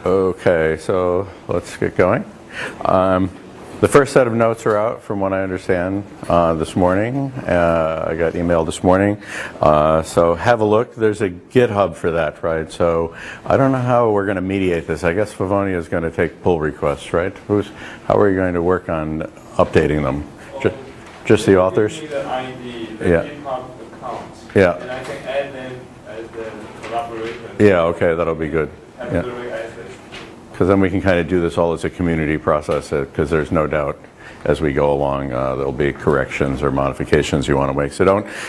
Okay, so let's get going. The first set of notes are out from what I understand this morning. I got emailed this morning. So have a look. There's a GitHub for that, right? So I don't know how we're going to mediate this. I guess Favonia is going to take pull requests, right? How are you going to work on updating them? Just the authors? You need the ID, the GitHub account. Yeah. And I can add them as the collaborator. Yeah, okay, that'll be good. Yeah. Because then we can kind of do this all as a community process, because there's no doubt as we go along there'll be corrections or modifications you want to make. So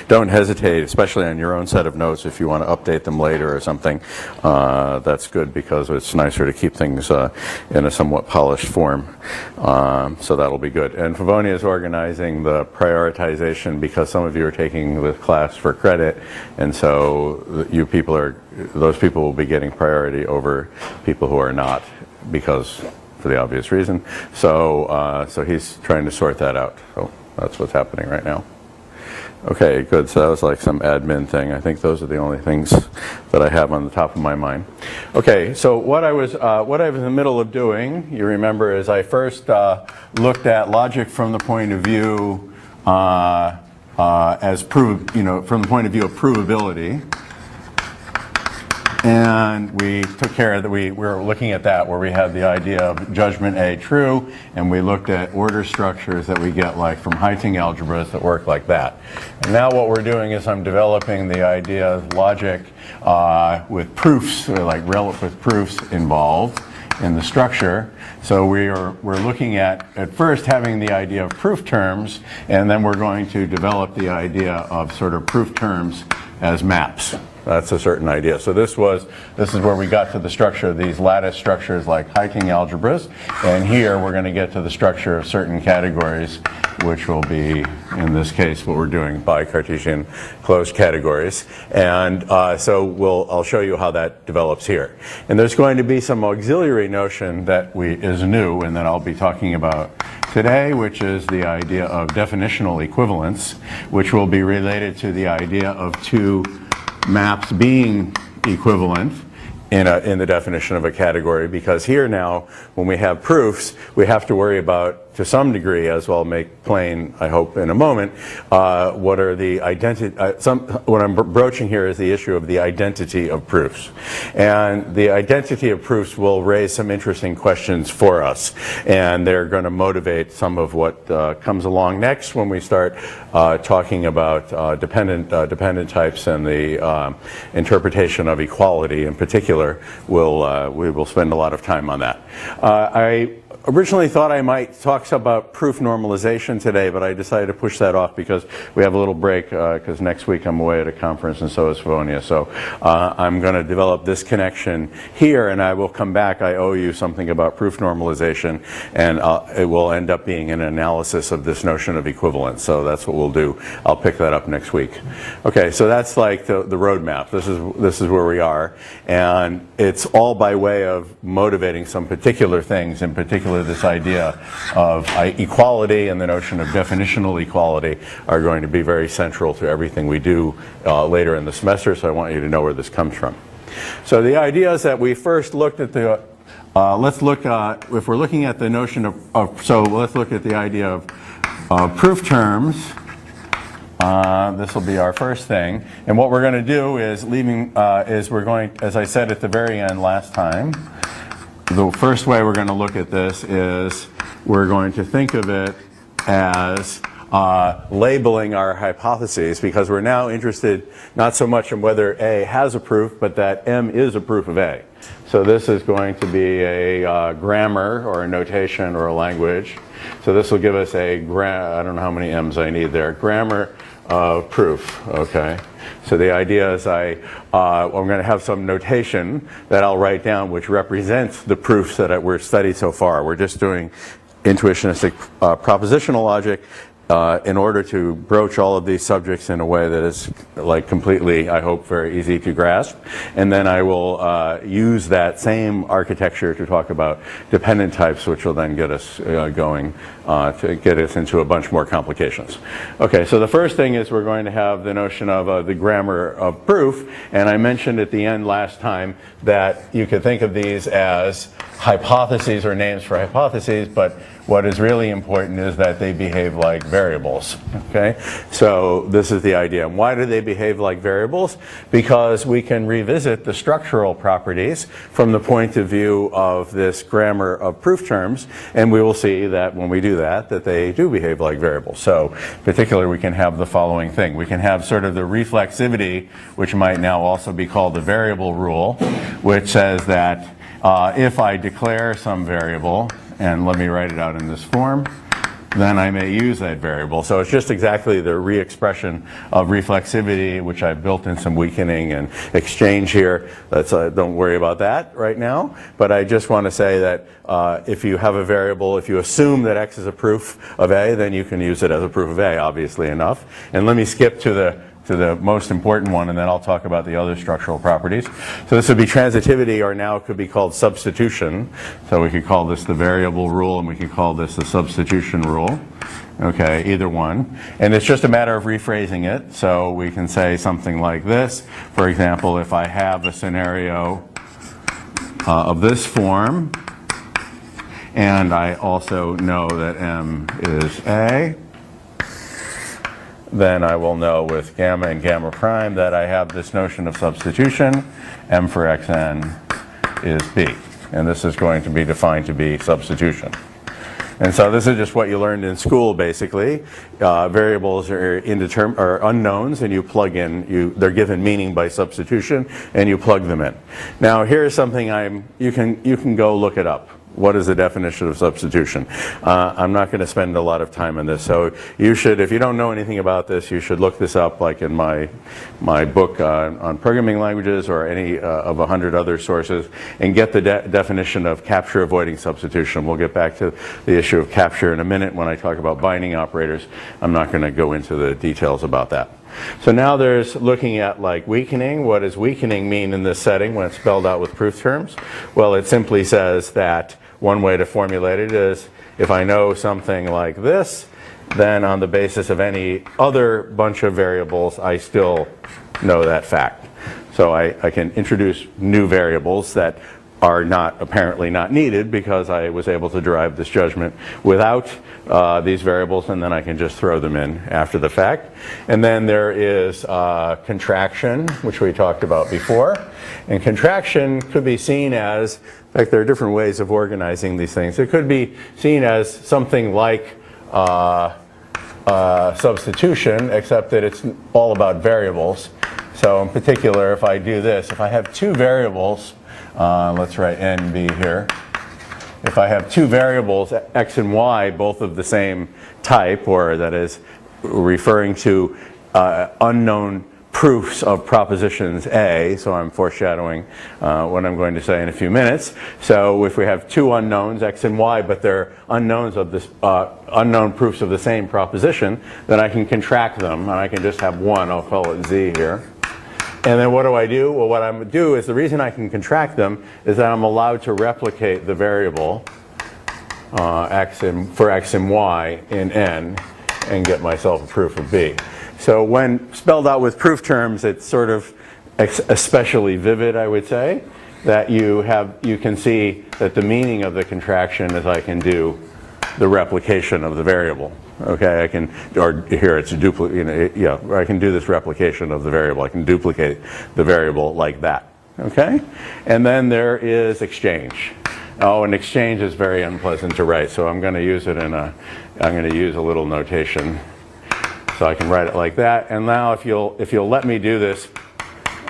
don't hesitate, especially on your own set of notes, if you want to update them later or something. That's good, because it's nicer to keep things in a somewhat polished form. So that'll be good. And Favonia is organizing the prioritization because some of you are taking the class for credit, and so those people will be getting priority over people who are not, because for the obvious reason. So he's trying to sort that out. So that's what's happening right now. Okay, good. So that was like some admin thing. I think those are the only things that I have on the top of my mind. Okay, so what I was in the middle of doing, you remember, is I first looked at logic from the point of view from the point of view of provability. And we took care of that. We were looking at that, where we had the idea of judgment A true, and we looked at order structures that we get like from Heiting algebras that work like that. And now what we're doing is I'm developing the idea of logic with proofs, or like with proofs involved in the structure. So we're looking at first having the idea of proof terms, and then we're going to develop the idea of sort of proof terms as maps. That's a certain idea. So this is where we got to the structure of these lattice structures like Heiting algebras, and here we're going to get to the structure of certain categories, which will be, in this case, what we're doing by Cartesian closed categories. And so I'll show you how that develops here. And there's going to be some auxiliary notion that is new, and that I'll be talking about today, which is the idea of definitional equivalence, which will be related to the idea of two maps being equivalent in the definition of a category, because here now, when we have proofs, we have to worry about, to some degree, as I'll make plain, I hope, in a moment, what are the what I'm broaching here is the issue of the identity of proofs. And the identity of proofs will raise some interesting questions for us, and they're going to motivate some of what comes along next when we start talking about dependent types and the interpretation of equality in particular. We will spend a lot of time on that. I originally thought I might talk about proof normalization today, but I decided to push that off because we have a little break, because next week I'm away at a conference, and so is Favonia. So I'm going to develop this connection here, and I will come back. I owe you something about proof normalization, and it will end up being an analysis of this notion of equivalence. So that's what we'll do. I'll pick that up next week. Okay, so that's like the roadmap. This is where we are, and it's all by way of motivating some particular things, in particular this idea of equality and the notion of definitional equality are going to be very central to everything we do later in the semester, so I want you to know where this comes from. So the idea is that we first looked at the, if we're looking at the notion so let's look at the idea of proof terms. This will be our first thing, and what we're going to do is we're going, as I said at the very end last time, the first way we're going to look at this is we're going to think of it as labeling our hypotheses, because we're now interested not so much in whether A has a proof, but that M is a proof of A. So this is going to be a grammar or a notation or a language. So this will give us I don't know how many M's I need there, grammar of proof, okay? So the idea is I'm going to have some notation that I'll write down which represents the proofs that we're studied so far. We're just doing intuitionistic propositional logic, in order to broach all of these subjects in a way that is like completely, I hope, very easy to grasp. And then I will use that same architecture to talk about dependent types, which will then get us going to get us into a bunch more complications. Okay, so the first thing is we're going to have the notion of the grammar of proof. And I mentioned at the end last time that you could think of these as hypotheses or names for hypotheses, but what is really important is that they behave like variables, okay? So this is the idea. And why do they behave like variables? Because we can revisit the structural properties from the point of view of this grammar of proof terms, and we will see that when we do that, that they do behave like variables. So particularly we can have the following thing. We can have sort of the reflexivity, which might now also be called the variable rule, which says that if I declare some variable, and let me write it out in this form, then I may use that variable. So it's just exactly the re-expression of reflexivity, which I've built in some weakening and exchange here. Don't worry about that right now. But I just want to say that if you have a variable, if you assume that x is a proof of A, then you can use it as a proof of A, obviously enough. And let me skip to the most important one, and then I'll talk about the other structural properties. So this would be transitivity, or now it could be called substitution. So we could call this the variable rule, and we could call this the substitution rule. Okay, either one. And it's just a matter of rephrasing it. So we can say something like this. For example, if I have a scenario of this form, and I also know that M is A, then I will know with gamma and gamma prime that I have this notion of substitution. M for xn is B. And this is going to be defined to be substitution. And so this is just what you learned in school, basically. Variables are unknowns, and you plug in, they're given meaning by substitution, and you plug them in. Now here's something you can go look it up. What is the definition of substitution? I'm not going to spend a lot of time on this, so you should, if you don't know anything about this, you should look this up, like in my book on programming languages, or any of 100 other sources, and get the definition of capture avoiding substitution. We'll get back to the issue of capture in a minute when I talk about binding operators. I'm not going to go into the details about that. So now there's looking at like weakening. What does weakening mean in this setting when it's spelled out with proof terms? Well, it simply says that one way to formulate it is, if I know something like this, then on the basis of any other bunch of variables, I still know that fact. So I can introduce new variables that are apparently not needed, because I was able to derive this judgment without these variables, and then I can just throw them in after the fact. And then there is contraction, which we talked about before. And contraction could be seen as, in fact, there are different ways of organizing these things. It could be seen as something like substitution, except that it's all about variables. So in particular, if I do this, if I have two variables, let's write n and b here. If I have two variables, x and y, both of the same type, or that is referring to unknown proofs of propositions A, so I'm foreshadowing what I'm going to say in a few minutes. So if we have two unknowns, x and y, but they're unknowns of this unknown proofs of the same proposition, then I can contract them, and I can just have one. I'll call it z here. And then what do I do? Well, what I'm going to do is, the reason I can contract them is that I'm allowed to replicate the variable for x and y in n, and get myself a proof of B. So when spelled out with proof terms, it's sort of especially vivid, I would say, that you can see that the meaning of the contraction is I can do the replication of the variable. Okay, I can, or here it's a duplicate, I can do this replication of the variable. I can duplicate the variable like that. Okay, and then there is exchange. Oh, and exchange is very unpleasant to write, so I'm going to use it I'm going to use a little notation. So I can write it like that. And now if you'll let me do this,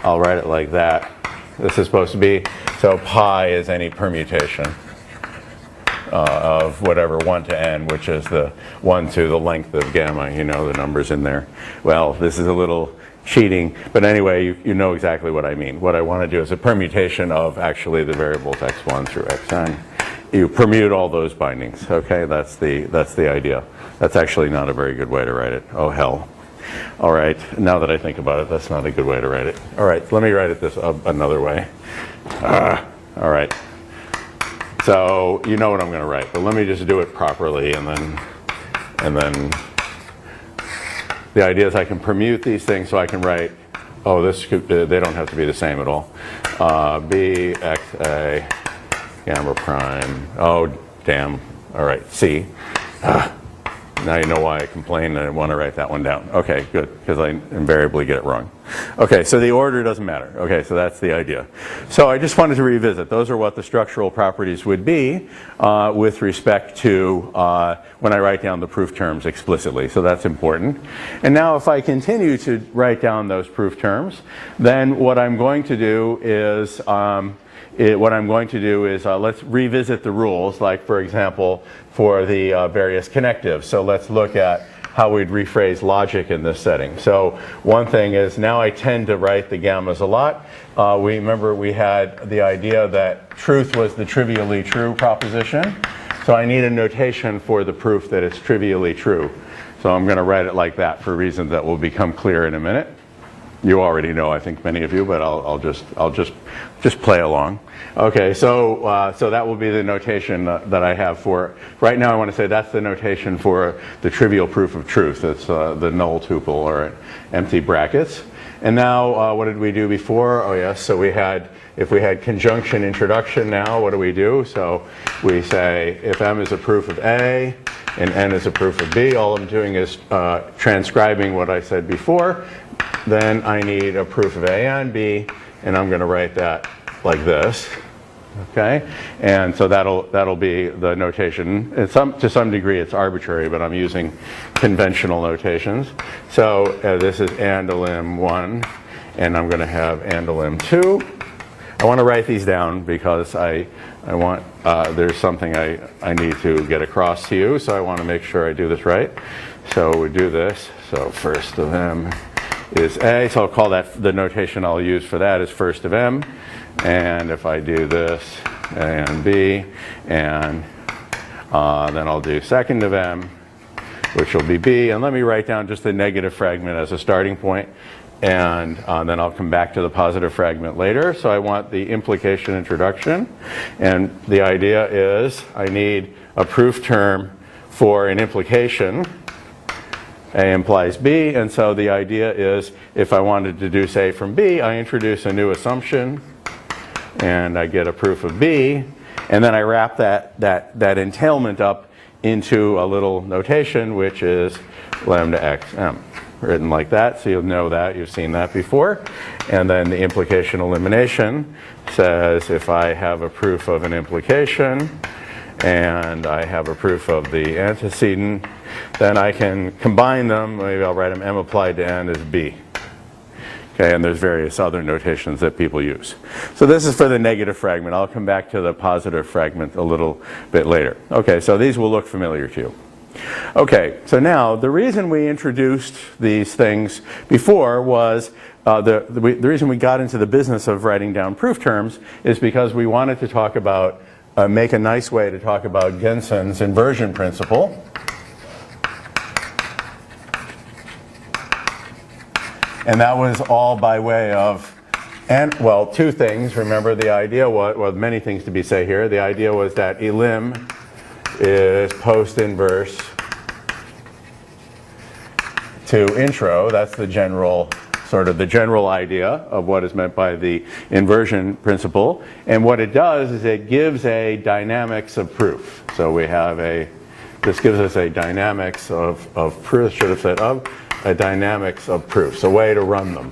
I'll write it like that. This is supposed to be, so pi is any permutation of whatever 1 to n, which is the 1 to the length of gamma. You know the numbers in there. Well, this is a little cheating, but anyway, you know exactly what I mean. What I want to do is a permutation of actually the variables x1 through xn you permute all those bindings. Okay, that's the idea. That's actually not a very good way to write it. Oh hell. All right, now that I think about it, that's not a good way to write it. All right, let me write it this another way. All right. So you know what I'm going to write, but let me just do it properly, and then the idea is I can permute these things, so I can write. Oh, they don't have to be the same at all. B x a gamma prime. Oh, damn. All right, C. Now you know why I complain and I want to write that one down. Okay, good, because I invariably get it wrong. Okay, so the order doesn't matter. Okay, so that's the idea. So I just wanted to revisit. Those are what the structural properties would be with respect to when I write down the proof terms explicitly. So that's important. And now if I continue to write down those proof terms, then what I'm going to do is let's revisit the rules, like for example, for the various connectives. So let's look at how we'd rephrase logic in this setting. So one thing is, now I tend to write the gammas a lot. Remember we had the idea that truth was the trivially true proposition. So I need a notation for the proof that it's trivially true. So I'm going to write it like that for reasons that will become clear in a minute. You already know, I think, many of you, but I'll just play along. Okay, so that will be the notation that I have for. Right now, I want to say that's the notation for the trivial proof of truth. It's the null tuple, or empty brackets. And now, what did we do before? Oh yes, so if we had conjunction introduction now, what do we do? So we say if M is a proof of A and N is a proof of B, all I'm doing is transcribing what I said before. Then I need a proof of A and B, and I'm going to write that like this. Okay, and so that'll be the notation. To some degree, it's arbitrary, but I'm using conventional notations. So this is andolim 1, and I'm going to have andolim 2. I want to write these down because I want there's something I need to get across to you. So I want to make sure I do this right. So we do this. So first of M is A, so I'll call that, the notation I'll use for that is first of M. And if I do this, A and B, and then I'll do second of M, which will be B. And let me write down just the negative fragment as a starting point, and then I'll come back to the positive fragment later. So I want the implication introduction, and the idea is I need a proof term for an implication. A implies B, and so the idea is if I wanted to deduce A from B, I introduce a new assumption, and I get a proof of B, and then I wrap that entailment up into a little notation, which is lambda xm, written like that, so you'll know that, you've seen that before. And then the implication elimination says if I have a proof of an implication, and I have a proof of the antecedent, then I can combine them. Maybe I'll write them M applied to N as B. Okay, and there's various other notations that people use. So this is for the negative fragment. I'll come back to the positive fragment a little bit later. Okay, so these will look familiar to you. Okay, so now the reason we introduced these things before was the reason we got into the business of writing down proof terms is because we wanted to talk about make a nice way to talk about Genson's inversion principle. And that was all by way of, well, two things. Remember, the idea was, well, many things to be said here. The idea was that elim is post-inverse to intro. That's the general, sort of the general idea of what is meant by the inversion principle. And what it does is it gives a dynamics of proof. So we have this gives us a dynamics of proof, should have said of, a dynamics of proofs, a way to run them.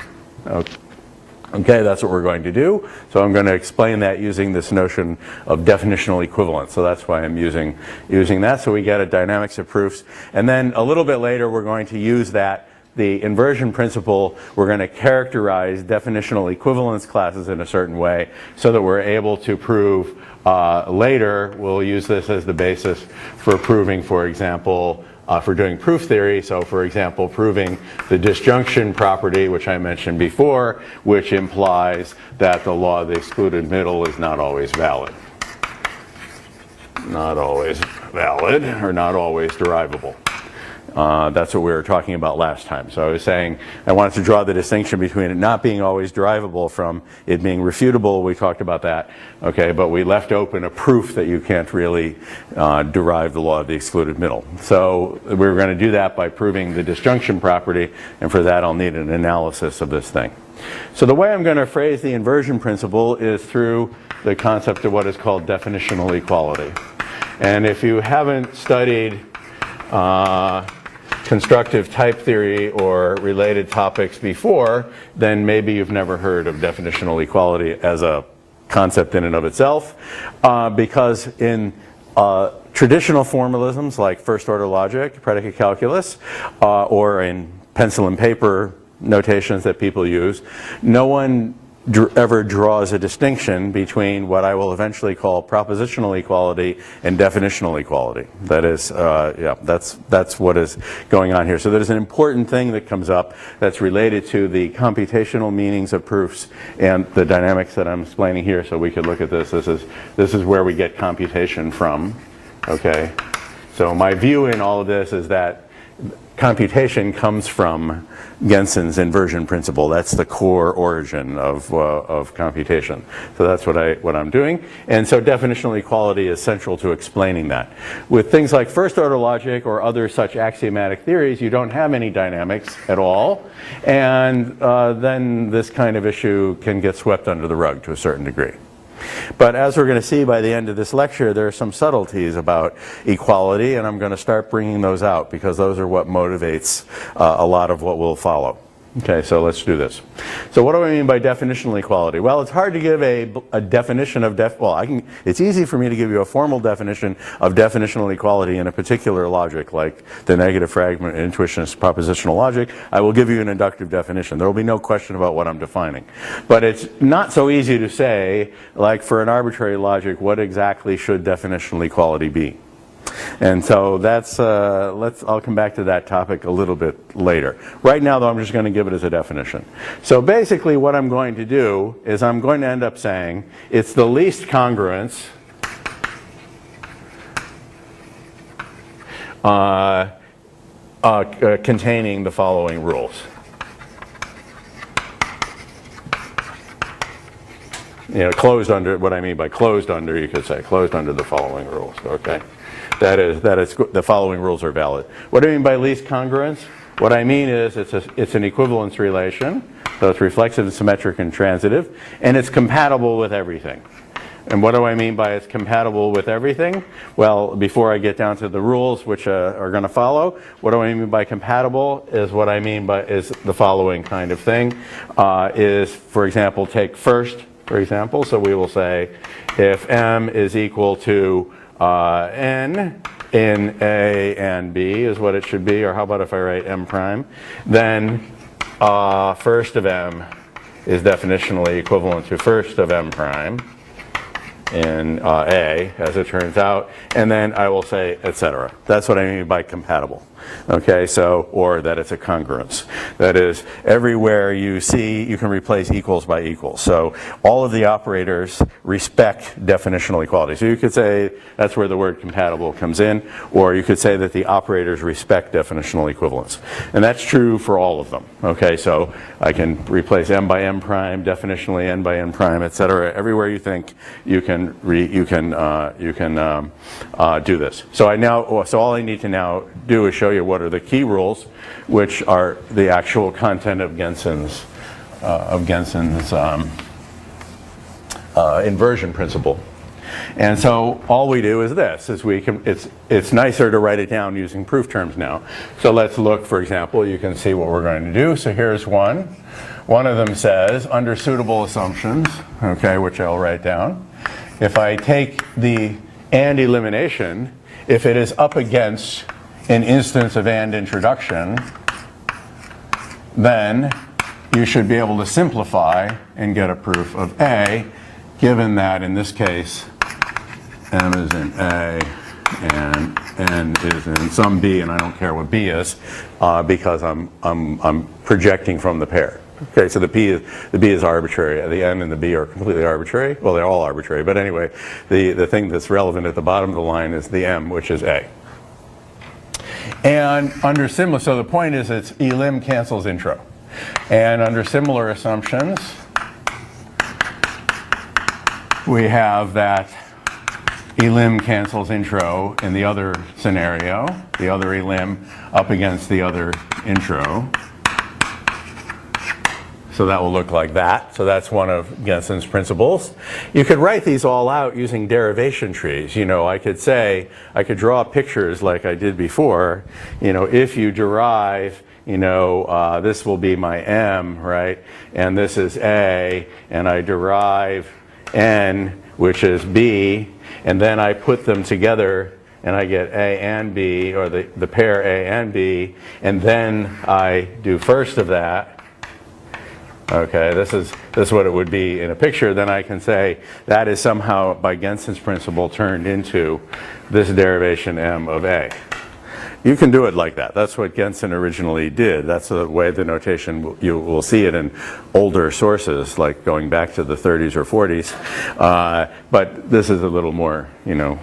Okay, that's what we're going to do. So I'm going to explain that using this notion of definitional equivalence. So that's why I'm using that. So we get a dynamics of proofs. And then a little bit later, we're going to use that, the inversion principle, we're going to characterize definitional equivalence classes in a certain way so that we're able to prove later, we'll use this as the basis for proving, for example, for doing proof theory. So for example, proving the disjunction property, which I mentioned before, which implies that the law of the excluded middle is not always valid. not always valid or not always derivable. That's what we were talking about last time. So I was saying I wanted to draw the distinction between it not being always derivable from it being refutable. We talked about that, okay, but we left open a proof that you can't really derive the law of the excluded middle. So we were going to do that by proving the disjunction property, and for that I'll need an analysis of this thing. So the way I'm going to phrase the inversion principle is through the concept of what is called definitional equality. And if you haven't studied constructive type theory or related topics before, then maybe you've never heard of definitional equality as a concept in and of itself, because in traditional formalisms like first order logic, predicate calculus, or in pencil and paper notations that people use, no one ever draws a distinction between what I will eventually call propositional equality and definitional equality. That is, that's what is going on here. So there's an important thing that comes up that's related to the computational meanings of proofs and the dynamics that I'm explaining here. So we could look at this. This is where we get computation from. Okay. So my view in all of this is that computation comes from Gensen's inversion principle. That's the core origin of computation. So that's what I'm doing. And so definitional equality is central to explaining that. With things like first order logic or other such axiomatic theories, you don't have any dynamics at all. And then this kind of issue can get swept under the rug to a certain degree. But as we're going to see by the end of this lecture, there are some subtleties about equality, and I'm going to start bringing those out because those are what motivates a lot of what will follow. Okay, so let's do this. So what do I mean by definitional equality? Well, it's hard to give a definition of it's easy for me to give you a formal definition of definitional equality in a particular logic, like the negative fragment intuitionist propositional logic. I will give you an inductive definition. There will be no question about what I'm defining. But it's not so easy to say, like for an arbitrary logic, what exactly should definitional equality be? And so that's, I'll come back to that topic a little bit later. Right now, though, I'm just going to give it as a definition. So basically what I'm going to do is I'm going to end up saying it's the least congruence containing the following rules. You know, closed under, what I mean by closed under, you could say closed under the following rules, okay? That is, the following rules are valid. What do I mean by least congruence? What I mean is it's an equivalence relation, so it's reflexive, symmetric, and transitive, and it's compatible with everything. And what do I mean by it's compatible with everything? Well, before I get down to the rules which are going to follow, what do I mean by compatible is what I mean by is the following kind of thing. Is, for example, take first, for example. So we will say if M is equal to N in A and B is what it should be, or how about if I write M prime, then first of M is definitionally equivalent to first of M prime in A, as it turns out, and then I will say, etc. That's what I mean by compatible. Okay, so, or that it's a congruence. That is, everywhere you see, you can replace equals by equals. So all of the operators respect definitional equality. So you could say that's where the word compatible comes in, or you could say that the operators respect definitional equivalence. And that's true for all of them. Okay, so I can replace M by M prime, definitionally N by N prime, etc. Everywhere you think you can do this. So all I need to now do is show you what are the key rules, which are the actual content of Gensen's inversion principle. And so all we do is this: it's nicer to write it down using proof terms now. So let's look, for example, you can see what we're going to do. So here's one. One of them says, under suitable assumptions, okay, which I'll write down. If I take the AND elimination, if it is up against an instance of AND introduction, then you should be able to simplify and get a proof of A, given that in this case M is in A and N is in some B, and I don't care what B is because I'm projecting from the pair. Okay, so the B is arbitrary. The N and the B are completely arbitrary. Well, they're all arbitrary, but anyway, the thing that's relevant at the bottom of the line is the M, which is A. And under similar, so the point is it's elim cancels intro. And under similar assumptions, we have that elim cancels intro in the other scenario, the other elim up against the other intro. So that will look like that. So that's one of Genson's principles. You could write these all out using derivation trees. You know, I could say, I could draw pictures like I did before. You know, if you derive, you know, this will be my M, right? And this is A, and I derive N, which is B, and then I put them together and I get A and B, or the pair A and B, and then I do first of that. Okay, this is what it would be in a picture. Then I can say that is somehow, by Genson's principle, turned into this derivation M of A. You can do it like that. That's what Genson originally did. That's the way the notation, you will see it in older sources, like going back to the 30s or 40s. But this is a little more, you know,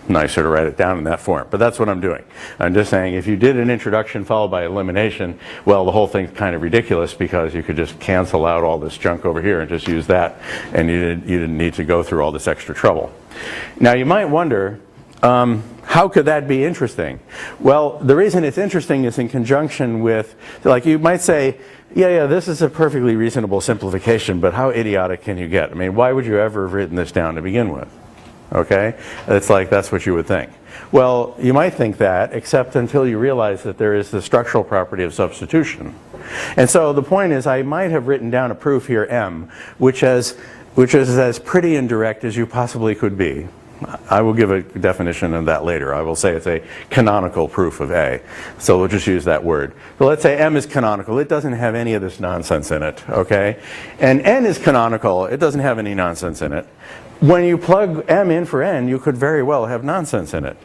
nicer to write it down in that form. But that's what I'm doing. I'm just saying if you did an introduction followed by elimination, well, the whole thing's kind of ridiculous because you could just cancel out all this junk over here and just use that, and you didn't need to go through all this extra trouble. Now you might wonder, how could that be interesting? Well, the reason it's interesting is in conjunction with, like you might say, yeah, this is a perfectly reasonable simplification, but how idiotic can you get? I mean, why would you ever have written this down to begin with? Okay? It's like that's what you would think. Well, you might think that, except until you realize that there is the structural property of substitution. And so the point is, I might have written down a proof here, M, which is as pretty indirect as you possibly could be. I will give a definition of that later. I will say it's a canonical proof of A. So we'll just use that word. So let's say M is canonical. It doesn't have any of this nonsense in it, okay? And N is canonical. It doesn't have any nonsense in it. When you plug M in for N, you could very well have nonsense in it.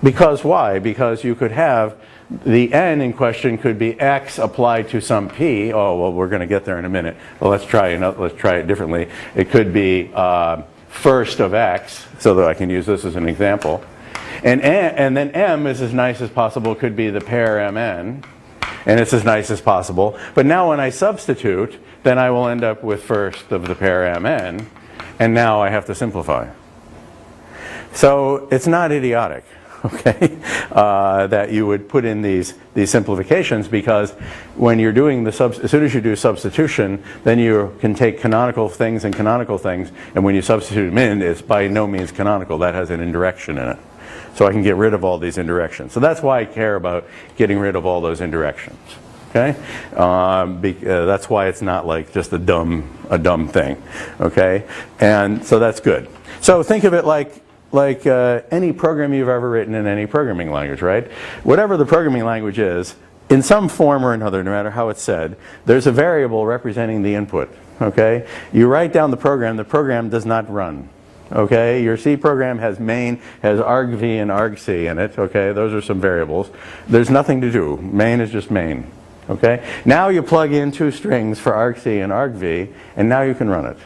Because why? Because you could have the N in question could be X applied to some P. Oh, well, we're going to get there in a minute. Well, let's try it differently. It could be first of X, so that I can use this as an example. And then M is as nice as possible, could be the pair Mn, and it's as nice as possible. But now when I substitute, then I will end up with first of the pair Mn, and now I have to simplify. So it's not idiotic, okay, that you would put in these simplifications, because when you're doing as soon as you do substitution, then you can take canonical things, and when you substitute them in, it's by no means canonical. That has an indirection in it. So I can get rid of all these indirections. So that's why I care about getting rid of all those indirections. Okay, that's why it's not like just a dumb thing. Okay, and so that's good. So think of it like any program you've ever written in any programming language, right? Whatever the programming language is, in some form or another, no matter how it's said, there's a variable representing the input. Okay, you write down the program does not run. Okay, your C program has main, has argv and argc in it. Okay, those are some variables. There's nothing to do. Main is just main. Okay, now you plug in two strings for argc and argv, and now you can run it.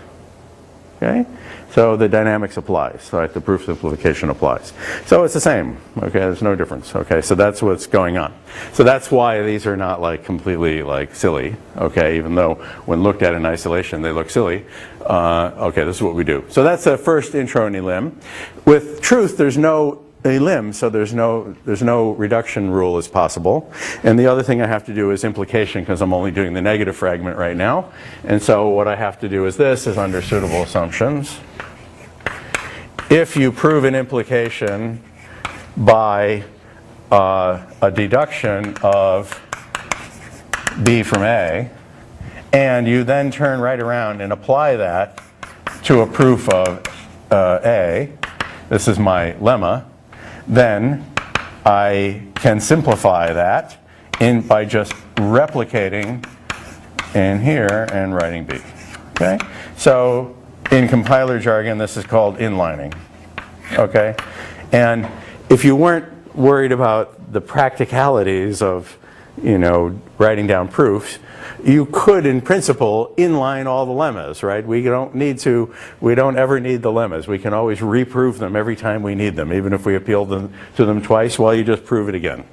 Okay, so the dynamics applies. Right, the proof simplification applies. So it's the same. Okay, there's no difference. Okay, so that's what's going on. So that's why these are not like completely like silly. Okay, even though when looked at in isolation they look silly. Okay, this is what we do. So that's the first intro in elim. With truth, there's no elim, so there's no reduction rule is possible. And the other thing I have to do is implication, because I'm only doing the negative fragment right now. And so what I have to do is under suitable assumptions. If you prove an implication by a deduction of B from A, and you then turn right around and apply that to a proof of A, this is my lemma, then I can simplify that by just replicating in here and writing B. Okay? So in compiler jargon, this is called inlining. Okay? And if you weren't worried about the practicalities of, writing down proofs, you could, in principle, inline all the lemmas, right? We don't ever need the lemmas. We can always reprove them every time we need them, even if we appeal to them twice, well, you just prove it again.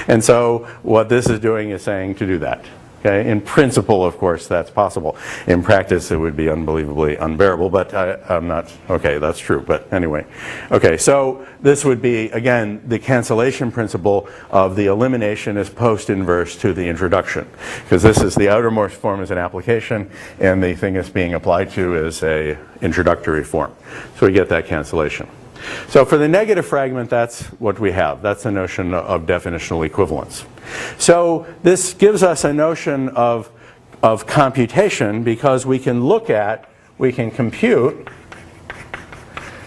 And so what this is doing is saying to do that. Okay? In principle, of course, that's possible. In practice, it would be unbelievably unbearable, but I'm not, okay, that's true, but anyway. Okay, so this would be, again, the cancellation principle of the elimination is post-inverse to the introduction, because this is the outermost form is an application, and the thing it's being applied to is a introductory form. So we get that cancellation. So for the negative fragment, that's what we have. That's the notion of definitional equivalence. So this gives us a notion of computation because we can compute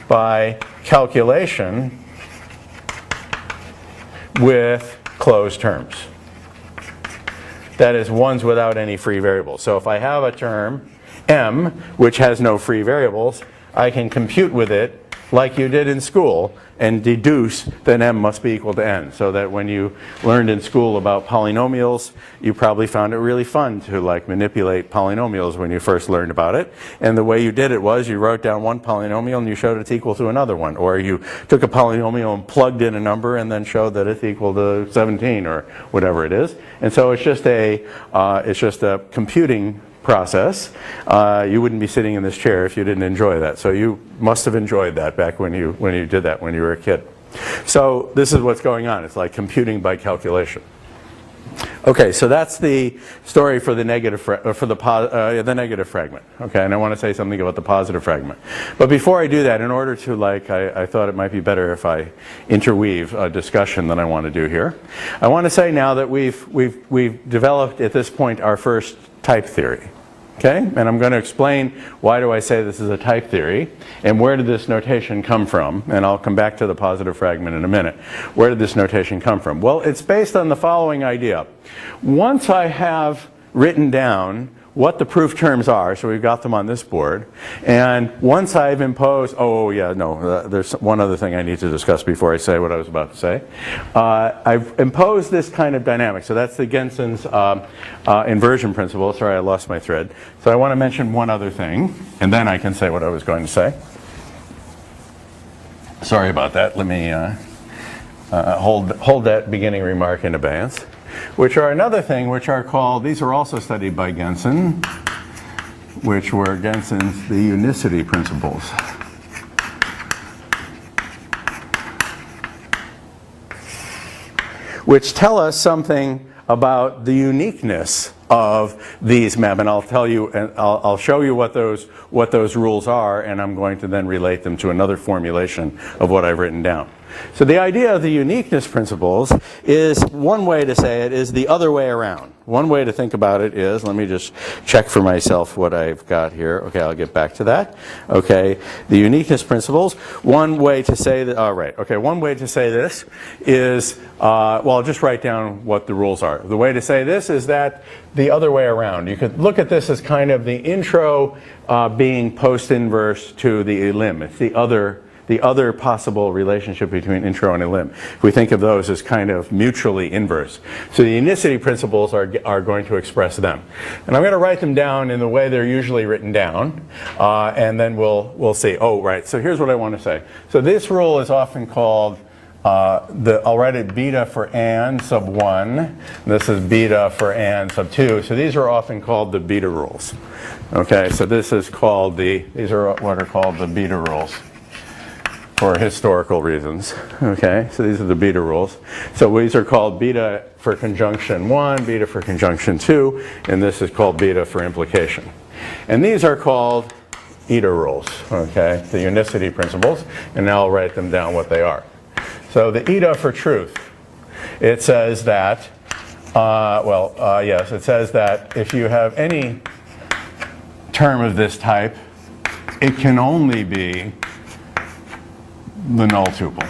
by calculation with closed terms. That is, ones without any free variables. So if I have a term, m, which has no free variables, I can compute with it like you did in school and deduce that m must be equal to n. So that when you learned in school about polynomials, you probably found it really fun to manipulate polynomials when you first learned about it. And the way you did it was you wrote down one polynomial and you showed it's equal to another one. Or you took a polynomial and plugged in a number and then showed that it's equal to 17 or whatever it is. And so it's just a computing process. You wouldn't be sitting in this chair if you didn't enjoy that. So you must have enjoyed that back when you did that when you were a kid. So this is what's going on. It's like computing by calculation. Okay, so that's the story for the negative the negative fragment. Okay, and I want to say something about the positive fragment. But before I do that, in order to I thought it might be better if I interweave a discussion that I want to do here. I want to say now that we've developed at this point our first type theory. Okay, and I'm going to explain why do I say this is a type theory and where did this notation come from, and I'll come back to the positive fragment in a minute. Where did this notation come from? Well, it's based on the following idea. Once I have written down what the proof terms are, so we've got them on this board, and once I've imposed, there's one other thing I need to discuss before I say what I was about to say. I've imposed this kind of dynamic, so that's the Genson's inversion principle. Sorry, I lost my thread. So I want to mention one other thing, and then I can say what I was going to say. Sorry about that. Let me hold that beginning remark in abeyance. Which are another thing, which are called, these are also studied by Genson, which were Genson's the unicity principles. Which tell us something about the uniqueness of these map, and I'll tell you, and I'll show you what those rules are, and I'm going to then relate them to another formulation of what I've written down. So the idea of the uniqueness principles is, one way to say it is the other way around. One way to think about it is, let me just check for myself what I've got here. Okay, I'll get back to that. Okay, the uniqueness principles. One way to say that, all right, okay, one way to say this is, well, I'll just write down what the rules are. The way to say this is that the other way around. You could look at this as kind of the intro being post-inverse to the elim. It's the other possible relationship between intro and elim. We think of those as kind of mutually inverse. So the unicity principles are going to express them. And I'm going to write them down in the way they're usually written down, and then we'll see. Oh, right, so here's what I want to say. So this rule is often called, I'll write it beta for an sub 1. This is beta for an sub 2. So these are often called the beta rules. Okay, so this is called these are what are called the beta rules. For historical reasons. Okay, so these are the beta rules. So these are called beta for conjunction 1, beta for conjunction 2, and this is called beta for implication. And these are called eta rules, okay, the unicity principles, and now I'll write them down what they are. So the eta for truth, it says that, yes, it says that if you have any term of this type, it can only be the null tuple.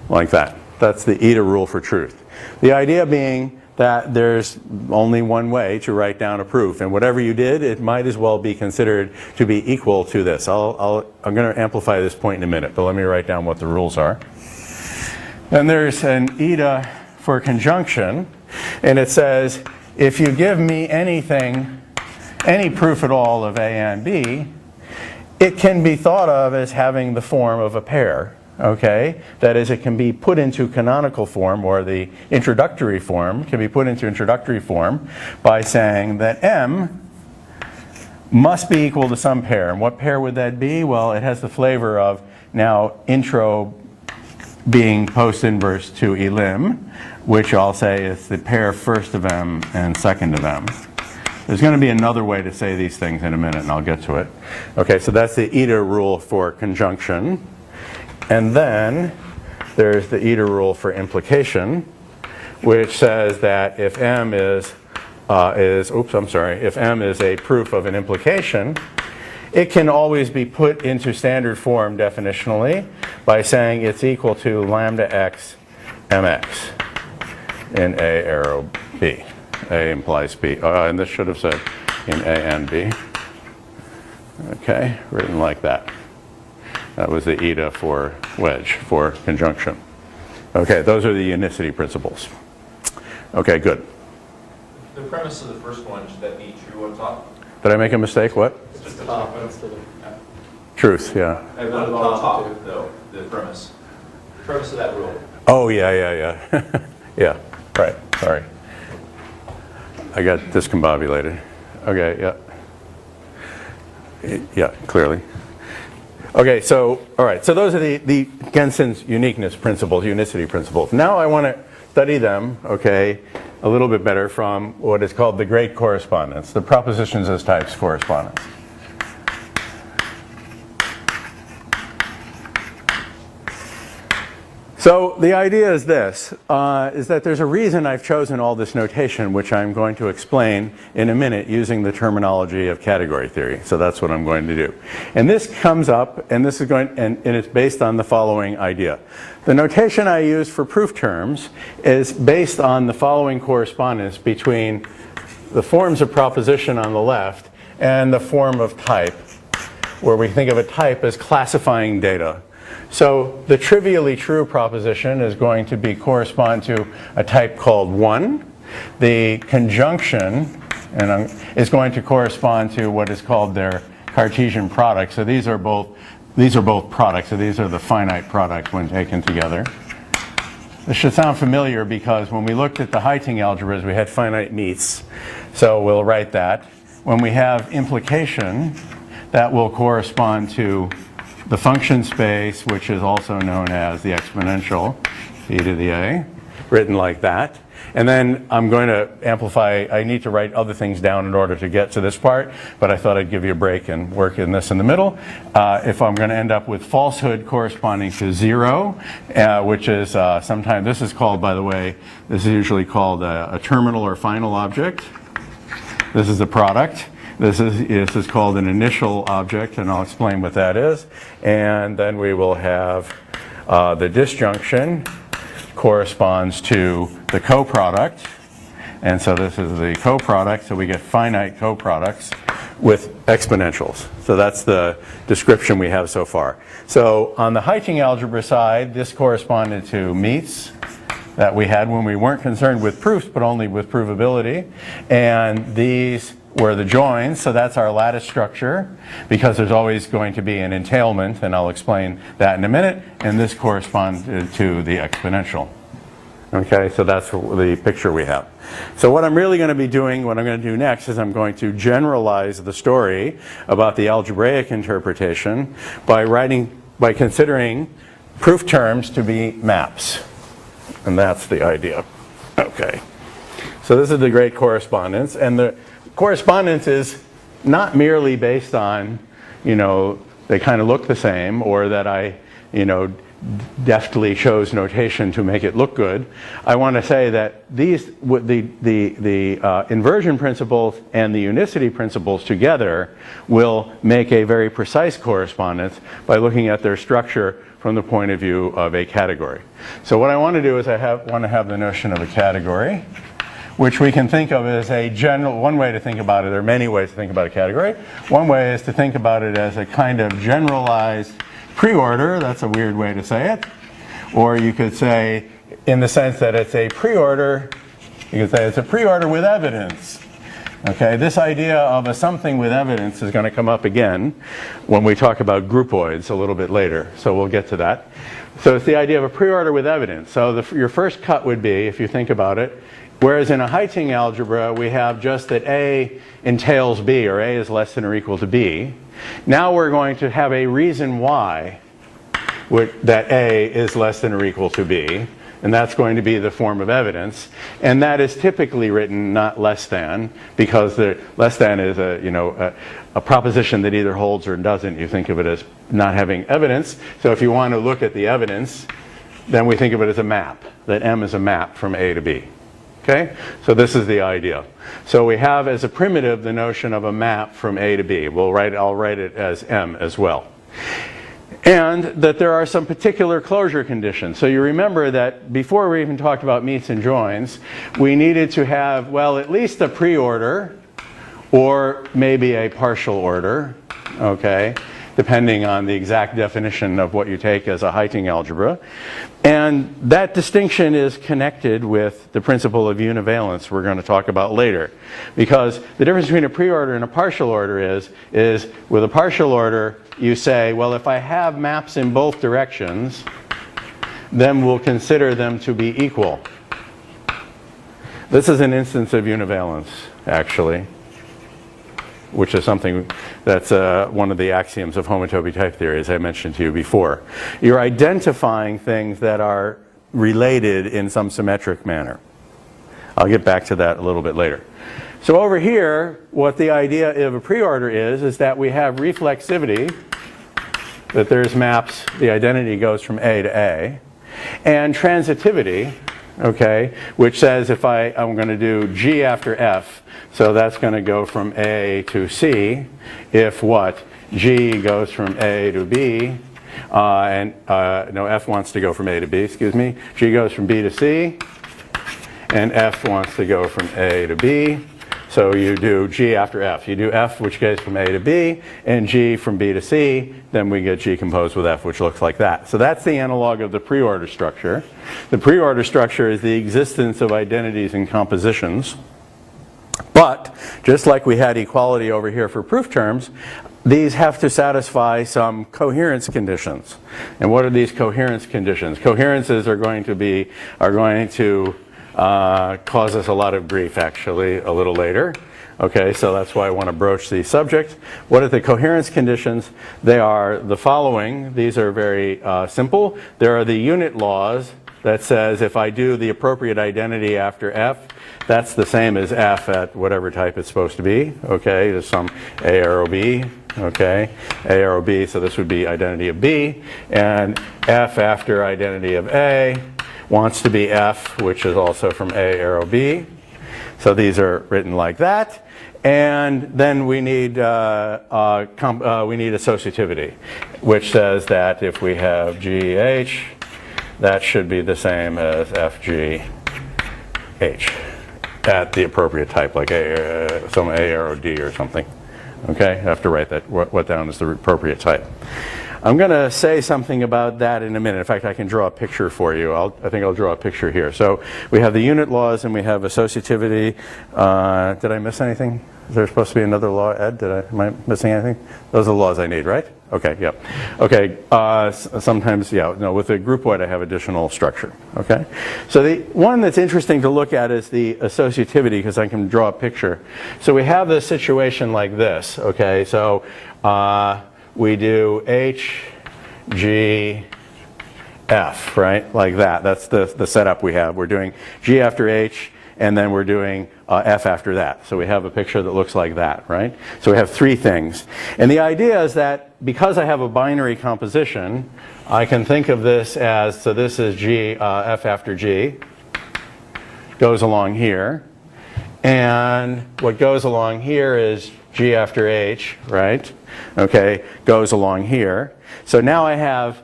Like that. That's the eta rule for truth. The idea being that there's only one way to write down a proof, and whatever you did, it might as well be considered to be equal to this. I'm going to amplify this point in a minute, but let me write down what the rules are. Then there's an eta for conjunction. And it says, if you give me anything, any proof at all of A and B, it can be thought of as having the form of a pair. Okay? That is, it can be put into canonical form, or the introductory form can be put into introductory form by saying that M must be equal to some pair. And what pair would that be? Well, it has the flavor of now intro being post-inverse to elim, which I'll say is the pair first of M and second of M. There's going to be another way to say these things in a minute, and I'll get to it. Okay, so that's the eta rule for conjunction. And then there's the eta rule for implication, which says that if M if M is a proof of an implication, it can always be put into standard form definitionally by saying it's equal to lambda x mx in A arrow B. A implies B. And this should have said in A and B. Okay, written like that. That was the eta for wedge, for conjunction. Okay, those are the unicity principles. Okay, good. The premise of the first one, should that be true on top? Did I make a mistake? What? It's just the top. Truth, yeah. And what about top, though, the premise? The premise of that rule. Oh, yeah. Yeah, right, sorry. I got discombobulated. Okay, yeah. Yeah, clearly. Okay, so, all right, so those are the Genson's uniqueness principles, unicity principles. Now I want to study them, okay, a little bit better from what is called the great correspondence, the propositions as types correspondence. So the idea is this, is that there's a reason I've chosen all this notation, which I'm going to explain in a minute using the terminology of category theory. So that's what I'm going to do. And this comes up, and this is going, and it's based on the following idea. The notation I use for proof terms is based on the following correspondence between the forms of proposition on the left and the form of type, where we think of a type as classifying data. So the trivially true proposition is going to correspond to a type called 1. The conjunction is going to correspond to what is called their Cartesian product. So these are both products. So these are the finite product when taken together. This should sound familiar because when we looked at the Heiting algebras, we had finite meets. So we'll write that. When we have implication, that will correspond to the function space, which is also known as the exponential, e to the a, written like that. And then I'm going to amplify, I need to write other things down in order to get to this part, but I thought I'd give you a break and work in this in the middle. If I'm going to end up with falsehood corresponding to 0, which is sometimes, this is called, by the way, this is usually called a terminal or final object. This is the product. This is called an initial object, and I'll explain what that is. And then we will have the disjunction corresponds to the coproduct. And so this is the coproduct, so we get finite coproducts with exponentials. So that's the description we have so far. So on the Heiting algebra side, this corresponded to meets that we had when we weren't concerned with proofs, but only with provability. And these were the joins, so that's our lattice structure, because there's always going to be an entailment, and I'll explain that in a minute, and this corresponded to the exponential. Okay, so that's the picture we have. So what I'm really going to be doing, what I'm going to do next, is I'm going to generalize the story about the algebraic interpretation by considering proof terms to be maps. And that's the idea. Okay. So this is the great correspondence, and the correspondence is not merely based on, they kind of look the same, or that I, deftly chose notation to make it look good. I want to say that the inversion principles and the unicity principles together will make a very precise correspondence by looking at their structure from the point of view of a category. So what I want to do is want to have the notion of a category, which we can think of as a general, one way to think about it, there are many ways to think about a category. One way is to think about it as a kind of generalized preorder, that's a weird way to say it. Or you could say, in the sense that it's a preorder You can say it's a preorder with evidence. Okay, this idea of a something with evidence is going to come up again when we talk about groupoids a little bit later. So we'll get to that. So it's the idea of a preorder with evidence. So your first cut would be, if you think about it, whereas in a Heiting algebra we have just that A entails B, or A is less than or equal to B. Now we're going to have a reason why that A is less than or equal to B. And that's going to be the form of evidence, and that is typically written not less than, because the less than is a proposition that either holds or doesn't. You think of it as not having evidence. So if you want to look at the evidence, then we think of it as a map, that M is a map from A to B. Okay? So this is the idea. So we have as a primitive the notion of a map from A to B. I'll write it as M as well. And that there are some particular closure conditions. So you remember that before we even talked about meets and joins, we needed to have, well, at least a preorder or maybe a partial order, okay, depending on the exact definition of what you take as a Heiting algebra. And that distinction is connected with the principle of univalence we're going to talk about later. Because the difference between a preorder and a partial order is with a partial order, you say, well, if I have maps in both directions, then we'll consider them to be equal. This is an instance of univalence, actually, which is something that's one of the axioms of homotopy type theory, as I mentioned to you before. You're identifying things that are related in some symmetric manner. I'll get back to that a little bit later. So over here, what the idea of a preorder is that we have reflexivity, that there's maps, the identity goes from A to A, and transitivity, okay, which says if I'm going to do G after F, so that's going to go from A to C, if what? G goes from A to B, F wants to go from A to B, excuse me, G goes from B to C, and F wants to go from A to B. So you do G after F. You do F, which goes from A to B, and G from B to C. Then we get G composed with F, which looks like that. So that's the analog of the preorder structure. The preorder structure is the existence of identities and compositions. But just like we had equality over here for proof terms, these have to satisfy some coherence conditions. And what are these coherence conditions? Coherences are going to cause us a lot of grief, actually, a little later. Okay, so that's why I want to broach the subject. What are the coherence conditions? They are the following. These are very simple. There are the unit laws that says if I do the appropriate identity after F, that's the same as F at whatever type it's supposed to be. Okay, there's some A arrow B. Okay, A arrow B, so this would be identity of B. And F after identity of A wants to be F, which is also from A arrow B. So these are written like that. And then we need associativity, which says that if we have GH, that should be the same as FGH at the appropriate type, like some A arrow D or something. Okay, I have to write that what down as the appropriate type. I'm going to say something about that in a minute. In fact, I can draw a picture for you. I think I'll draw a picture here. So we have the unit laws and we have associativity. Did I miss anything? Is there supposed to be another law, Ed? Am I missing anything? Those are the laws I need, right? Okay, yep. Okay, sometimes, with the groupoid I have additional structure, okay? So the one that's interesting to look at is the associativity, because I can draw a picture. So we have this situation like this, okay? So we do H, G, F, right? Like that. That's the setup we have. We're doing G after H, and then we're doing F after that. So we have a picture that looks like that, right? So we have three things. And the idea is that because I have a binary composition, I can think of this as, so this is G, F after G, goes along here. And what goes along here is G after H, right? Okay, goes along here. So now I have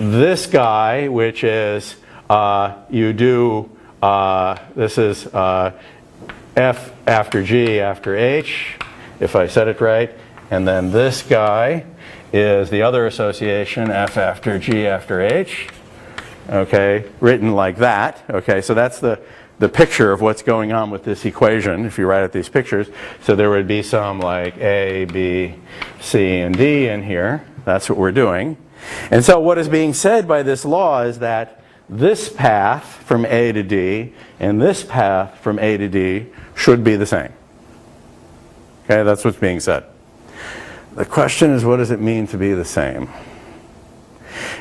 this guy, which is, this is F after G after H, if I said it right. And then this guy is the other association, F after G after H. Okay, written like that. Okay, so that's the the picture of what's going on with this equation, if you write out these pictures. So there would be some like A, B, C, and D in here. That's what we're doing. And so what is being said by this law is that this path from A to D and this path from A to D should be the same. Okay, that's what's being said. The question is, what does it mean to be the same?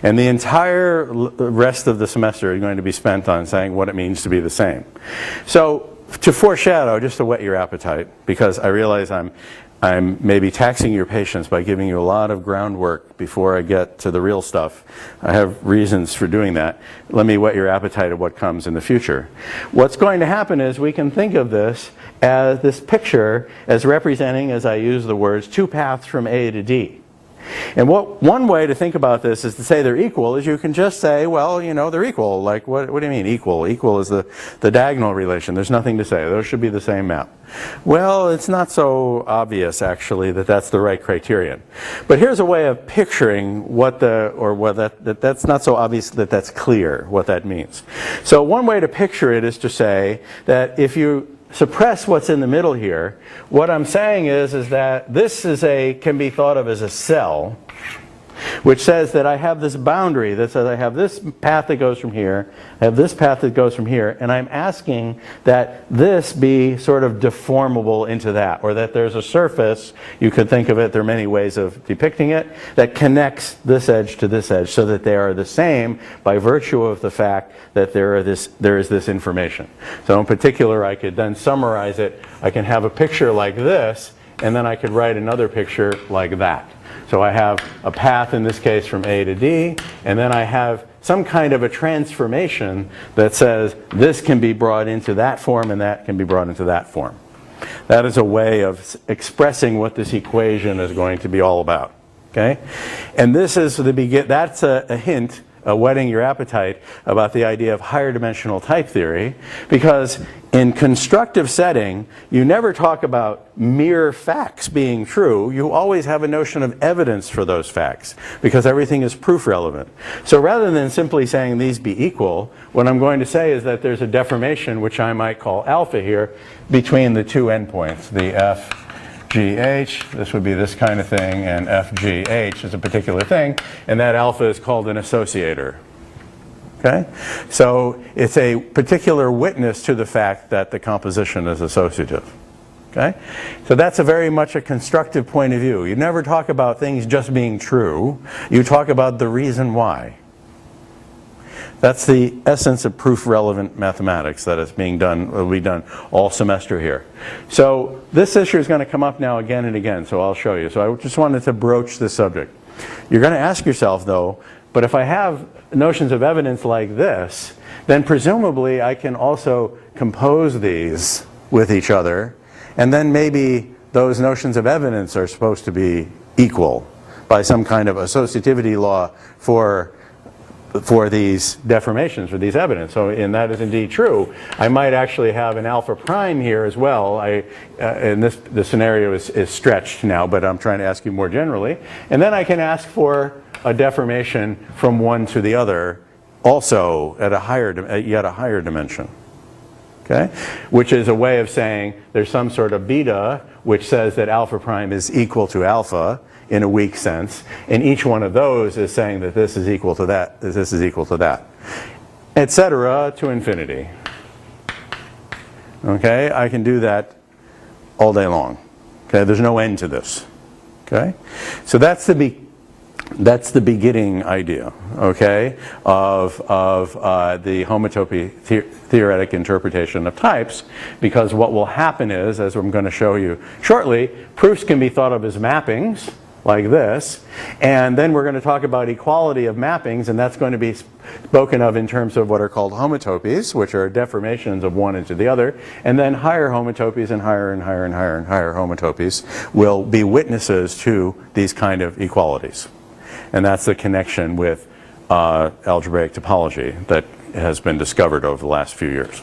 And the entire rest of the semester is going to be spent on saying what it means to be the same. So to foreshadow, just to whet your appetite, because I realize I'm maybe taxing your patience by giving you a lot of groundwork before I get to the real stuff. I have reasons for doing that. Let me whet your appetite of what comes in the future. What's going to happen is we can think of this picture as representing, as I use the words, two paths from A to D. And one way to think about this is to say they're equal is you can just say, well, you know, they're equal. Like, what do you mean equal? Equal is the diagonal relation. There's nothing to say. Those should be the same map. Well, it's not so obvious, actually, that that's the right criterion. But here's a way of picturing that's not so obvious that that's clear what that means. So one way to picture it is to say that if you suppress what's in the middle here, what I'm saying is that this can be thought of as a cell, which says that I have this boundary that says I have this path that goes from here, I have this path that goes from here, and I'm asking that this be sort of deformable into that, or that there's a surface, you could think of it, there are many ways of depicting it, that connects this edge to this edge so that they are the same by virtue of the fact that there is this information. So in particular, I could then summarize it. I can have a picture like this, and then I could write another picture like that. So I have a path in this case from A to D, and then I have some kind of a transformation that says this can be brought into that form and that can be brought into that form. That is a way of expressing what this equation is going to be all about. Okay? And this is that's a hint, whetting your appetite about the idea of higher dimensional type theory, because in constructive setting, you never talk about mere facts being true. You always have a notion of evidence for those facts, because everything is proof relevant. So rather than simply saying these be equal, what I'm going to say is that there's a deformation, which I might call alpha here, between the two endpoints, the FGH, this would be this kind of thing, and FGH is a particular thing, and that alpha is called an associator. Okay? So it's a particular witness to the fact that the composition is associative. Okay? So that's very much a constructive point of view. You never talk about things just being true. You talk about the reason why. That's the essence of proof-relevant mathematics that is being done, will be done all semester here. So this issue is going to come up now again and again, so I'll show you. So I just wanted to broach this subject. You're going to ask yourself, though, but if I have notions of evidence like this, then presumably I can also compose these with each other, and then maybe those notions of evidence are supposed to be equal by some kind of associativity law for these deformations, for these evidence. So, and that is indeed true. I might actually have an alpha prime here as well. And the scenario is stretched now, but I'm trying to ask you more generally. And then I can ask for a deformation from one to the other, also at yet a higher dimension. Okay? Which is a way of saying there's some sort of beta which says that alpha prime is equal to alpha in a weak sense, and each one of those is saying that this is equal to that, this is equal to that, etc. to infinity. Okay? I can do that all day long. Okay? There's no end to this. Okay? So that's the beginning idea, okay, of the homotopy theoretic interpretation of types, because what will happen is, as I'm going to show you shortly, proofs can be thought of as mappings, like this, and then we're going to talk about equality of mappings, and that's going to be spoken of in terms of what are called homotopies, which are deformations of one into the other, and then higher homotopies and higher and higher and higher and higher homotopies will be witnesses to these kind of equalities. And that's the connection with algebraic topology that has been discovered over the last few years.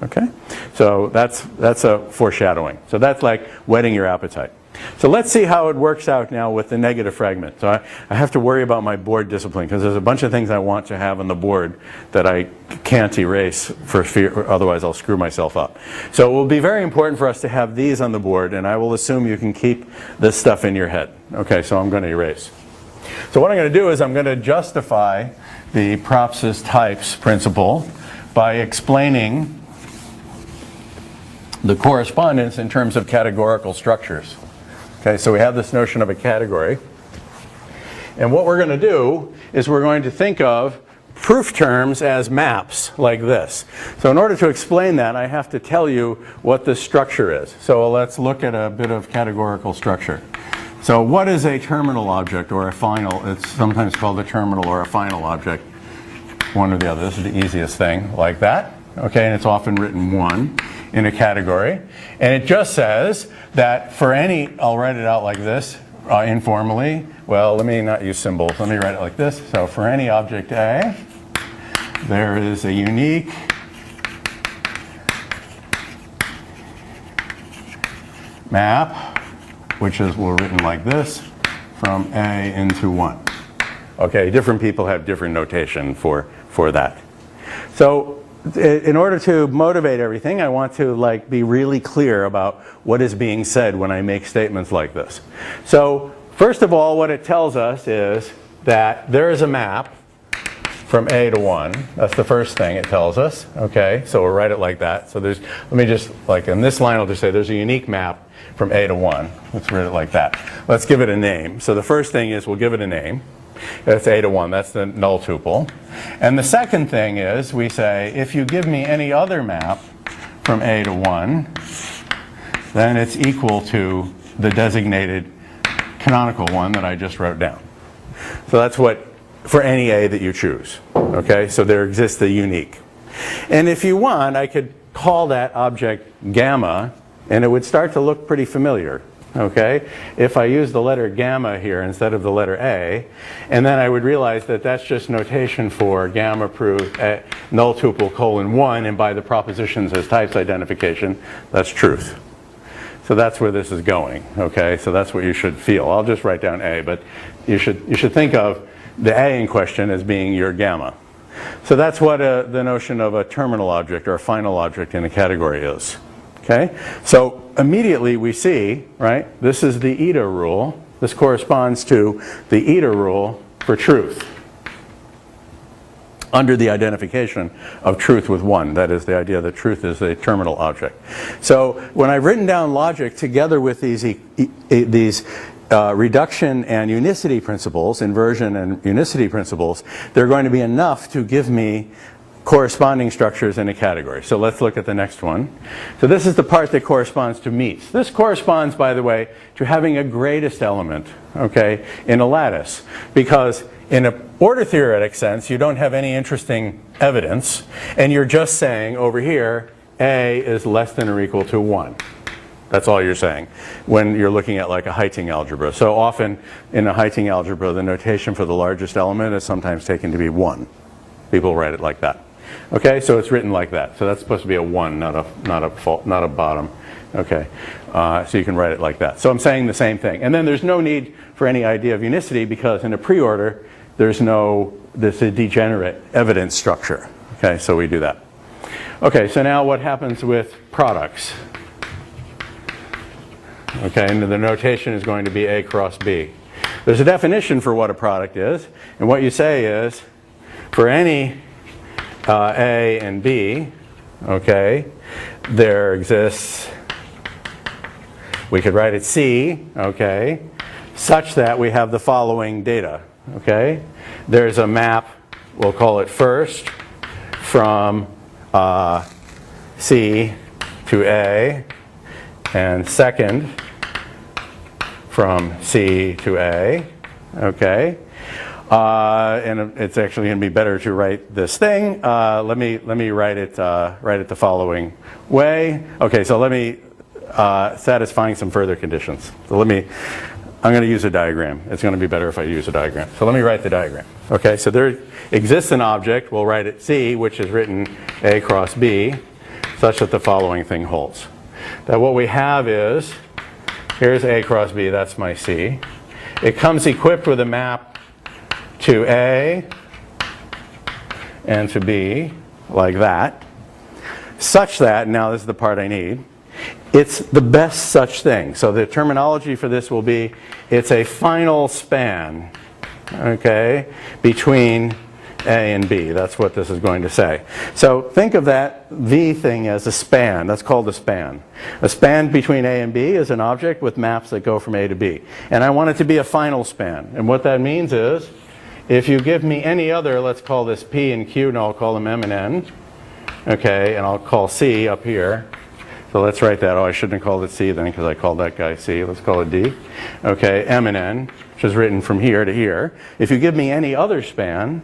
Okay? So that's a foreshadowing. So that's like whetting your appetite. So let's see how it works out now with the negative fragment. So I have to worry about my board discipline because there's a bunch of things I want to have on the board that I can't erase for fear, otherwise I'll screw myself up. So it will be very important for us to have these on the board, and I will assume you can keep this stuff in your head. Okay, so I'm going to erase. So what I'm going to do is I'm going to justify the propsys types principle by explaining the correspondence in terms of categorical structures. Okay, so we have this notion of a category. And what we're going to do is we're going to think of proof terms as maps like this. So in order to explain that, I have to tell you what the structure is. So let's look at a bit of categorical structure. So what is a terminal object or a final? It's sometimes called a terminal or a final object. One or the other. This is the easiest thing, like that. Okay, and it's often written 1 in a category. And it just says that for any, I'll write it out like this, informally. Well, let me not use symbols. Let me write it like this. So for any object A, there is a unique map, which is written like this, from A into 1. Okay, different people have different notation for that. So in order to motivate everything, I want to be really clear about what is being said when I make statements like this. So first of all, what it tells us is that there is a map from A to 1. That's the first thing it tells us. Okay, so we'll write it like that. So let me just, in this line, I'll just say there's a unique map from A to 1. Let's write it like that. Let's give it a name. So the first thing is we'll give it a name. That's A to 1. That's the null tuple. And the second thing is we say, if you give me any other map from A to 1, then it's equal to the designated canonical one that I just wrote down. So that's what, for any A that you choose. Okay, so there exists a unique. And if you want, I could call that object gamma, and it would start to look pretty familiar. Okay, if I use the letter gamma here instead of the letter A, and then I would realize that that's just notation for gamma proof null tuple colon 1, and by the propositions as types identification, that's truth. So that's where this is going. Okay, so that's what you should feel. I'll just write down A, but you should think of the A in question as being your gamma. So that's what the notion of a terminal object or a final object in a category is. Okay, so immediately we see, right, this is the eta rule. This corresponds to the eta rule for truth under the identification of truth with 1. That is the idea that truth is a terminal object. So when I've written down logic together with these reduction and unicity principles, inversion and unicity principles, they're going to be enough to give me corresponding structures in a category. So let's look at the next one. So this is the part that corresponds to meets. This corresponds, by the way, to having a greatest element, okay, in a lattice. Because in an order theoretic sense, you don't have any interesting evidence, and you're just saying over here, A is less than or equal to 1. That's all you're saying when you're looking at like a Heiting algebra. So often in a Heiting algebra, the notation for the largest element is sometimes taken to be 1. People write it like that. Okay, so it's written like that. So that's supposed to be a 1, not a bottom. Okay, so you can write it like that. So I'm saying the same thing. And then there's no need for any idea of unicity because in a preorder, there's a degenerate evidence structure. Okay, so we do that. Okay, so now what happens with products? Okay, and the notation is going to be A cross B. There's a definition for what a product is, and what you say is, for any A and B, okay, there exists, we could write it C, okay, such that we have the following data, okay. There's a map, we'll call it first, from C to A, and second from C to A, okay. And it's actually going to be better to write this thing. Let me write it the following way. Okay, so let me satisfying some further conditions. So I'm going to use a diagram. It's going to be better if I use a diagram. So let me write the diagram. Okay, so there exists an object. We'll write it C, which is written A cross B, such that the following thing holds. That what we have is Here's A cross B, that's my C. It comes equipped with a map to A and to B, like that, such that, now this is the part I need, it's the best such thing. So the terminology for this will be, it's a final span, okay, between A and B. That's what this is going to say. So think of that V thing as a span. That's called a span. A span between A and B is an object with maps that go from A to B. And I want it to be a final span. And what that means is, if you give me any other, let's call this P and Q, and I'll call them M and N. Okay, and I'll call C up here. So let's write that. Oh, I shouldn't have called it C then because I called that guy C. Let's call it D. Okay, M and N, which is written from here to here. If you give me any other span,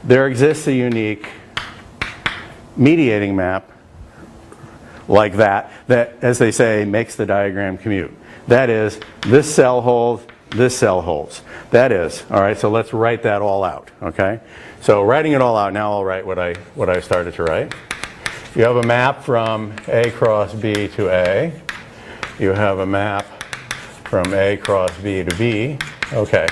there exists a unique mediating map like that, as they say, makes the diagram commute. That is, this cell holds, this cell holds. That is, all right, so let's write that all out, okay? So writing it all out, now I'll write what I started to write. You have a map from A cross B to A. You have a map from A cross B to B. Okay.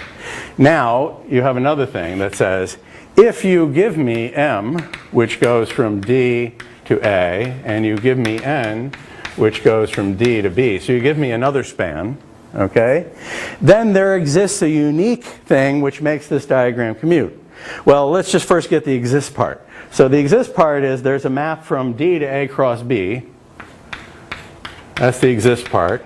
Now, you have another thing that says, if you give me M, which goes from D to A, and you give me N, which goes from D to B, so you give me another span, okay, then there exists a unique thing which makes this diagram commute. Well, let's just first get the exist part. So the exist part is there's a map from D to A cross B. That's the exist part.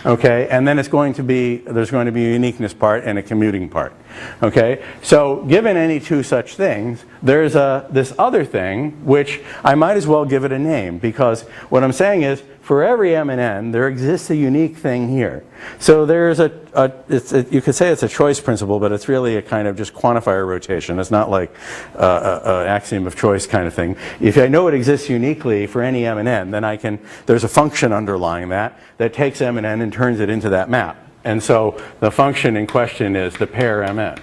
Okay, and then there's going to be a uniqueness part and a commuting part. Okay, so given any two such things, there's this other thing which I might as well give it a name, because what I'm saying is for every M and N there exists a unique thing here. So there's you could say it's a choice principle, but it's really a kind of just quantifier rotation. It's not like an axiom of choice kind of thing. If I know it exists uniquely for any M and N, then there's a function underlying that takes M and N and turns it into that map. And so the function in question is the pair Mn.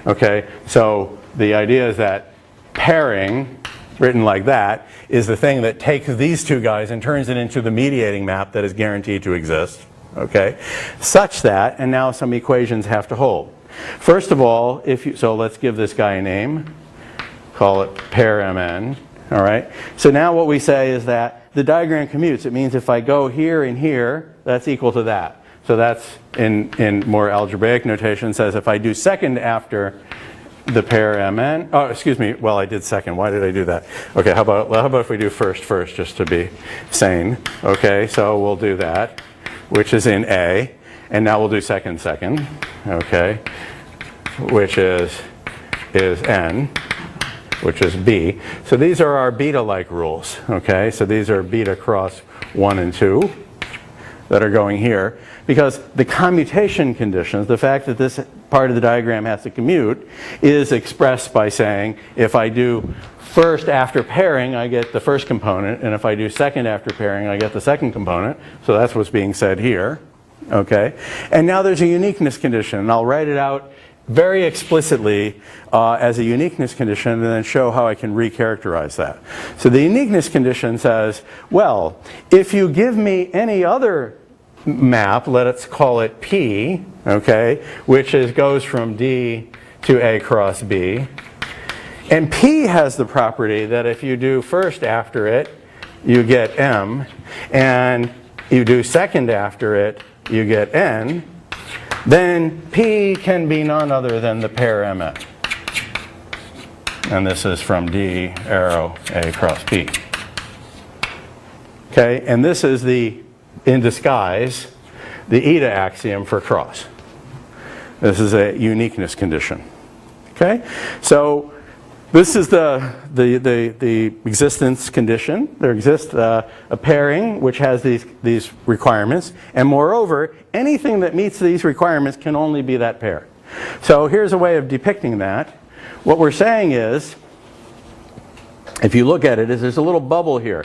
Okay, so the idea is that pairing, written like that, is the thing that takes these two guys and turns it into the mediating map that is guaranteed to exist. Okay, such that, and now some equations have to hold. First of all, so let's give this guy a name, call it pair Mn. All right, so now what we say is that the diagram commutes. It means if I go here and here, that's equal to that. So that's, in more algebraic notation, says if I do second after the pair Mn, oh, excuse me, well, I did second. Why did I do that? Okay, how about if we do first, just to be sane? Okay, so we'll do that, which is in A, and now we'll do second, okay, which is N, which is B. So these are our beta-like rules, okay? So these are beta cross 1 and 2 that are going here, because the commutation conditions, the fact that this part of the diagram has to commute, is expressed by saying if I do first after pairing, I get the first component, and if I do second after pairing, I get the second component. So that's what's being said here, okay? And now there's a uniqueness condition, and I'll write it out very explicitly as a uniqueness condition, and then show how I can recharacterize that. So the uniqueness condition says, well, if you give me any other map, let's call it P, okay, which goes from D to A cross B, and P has the property that if you do first after it, you get M, and you do second after it, you get N, then P can be none other than the pair Mn. And this is from D arrow A cross P. Okay, and this is in disguise, the eta axiom for cross. This is a uniqueness condition. Okay, so this is the existence condition. There exists a pairing which has these requirements, and moreover, anything that meets these requirements can only be that pair. So here's a way of depicting that. What we're saying is, if you look at it, is there's a little bubble here.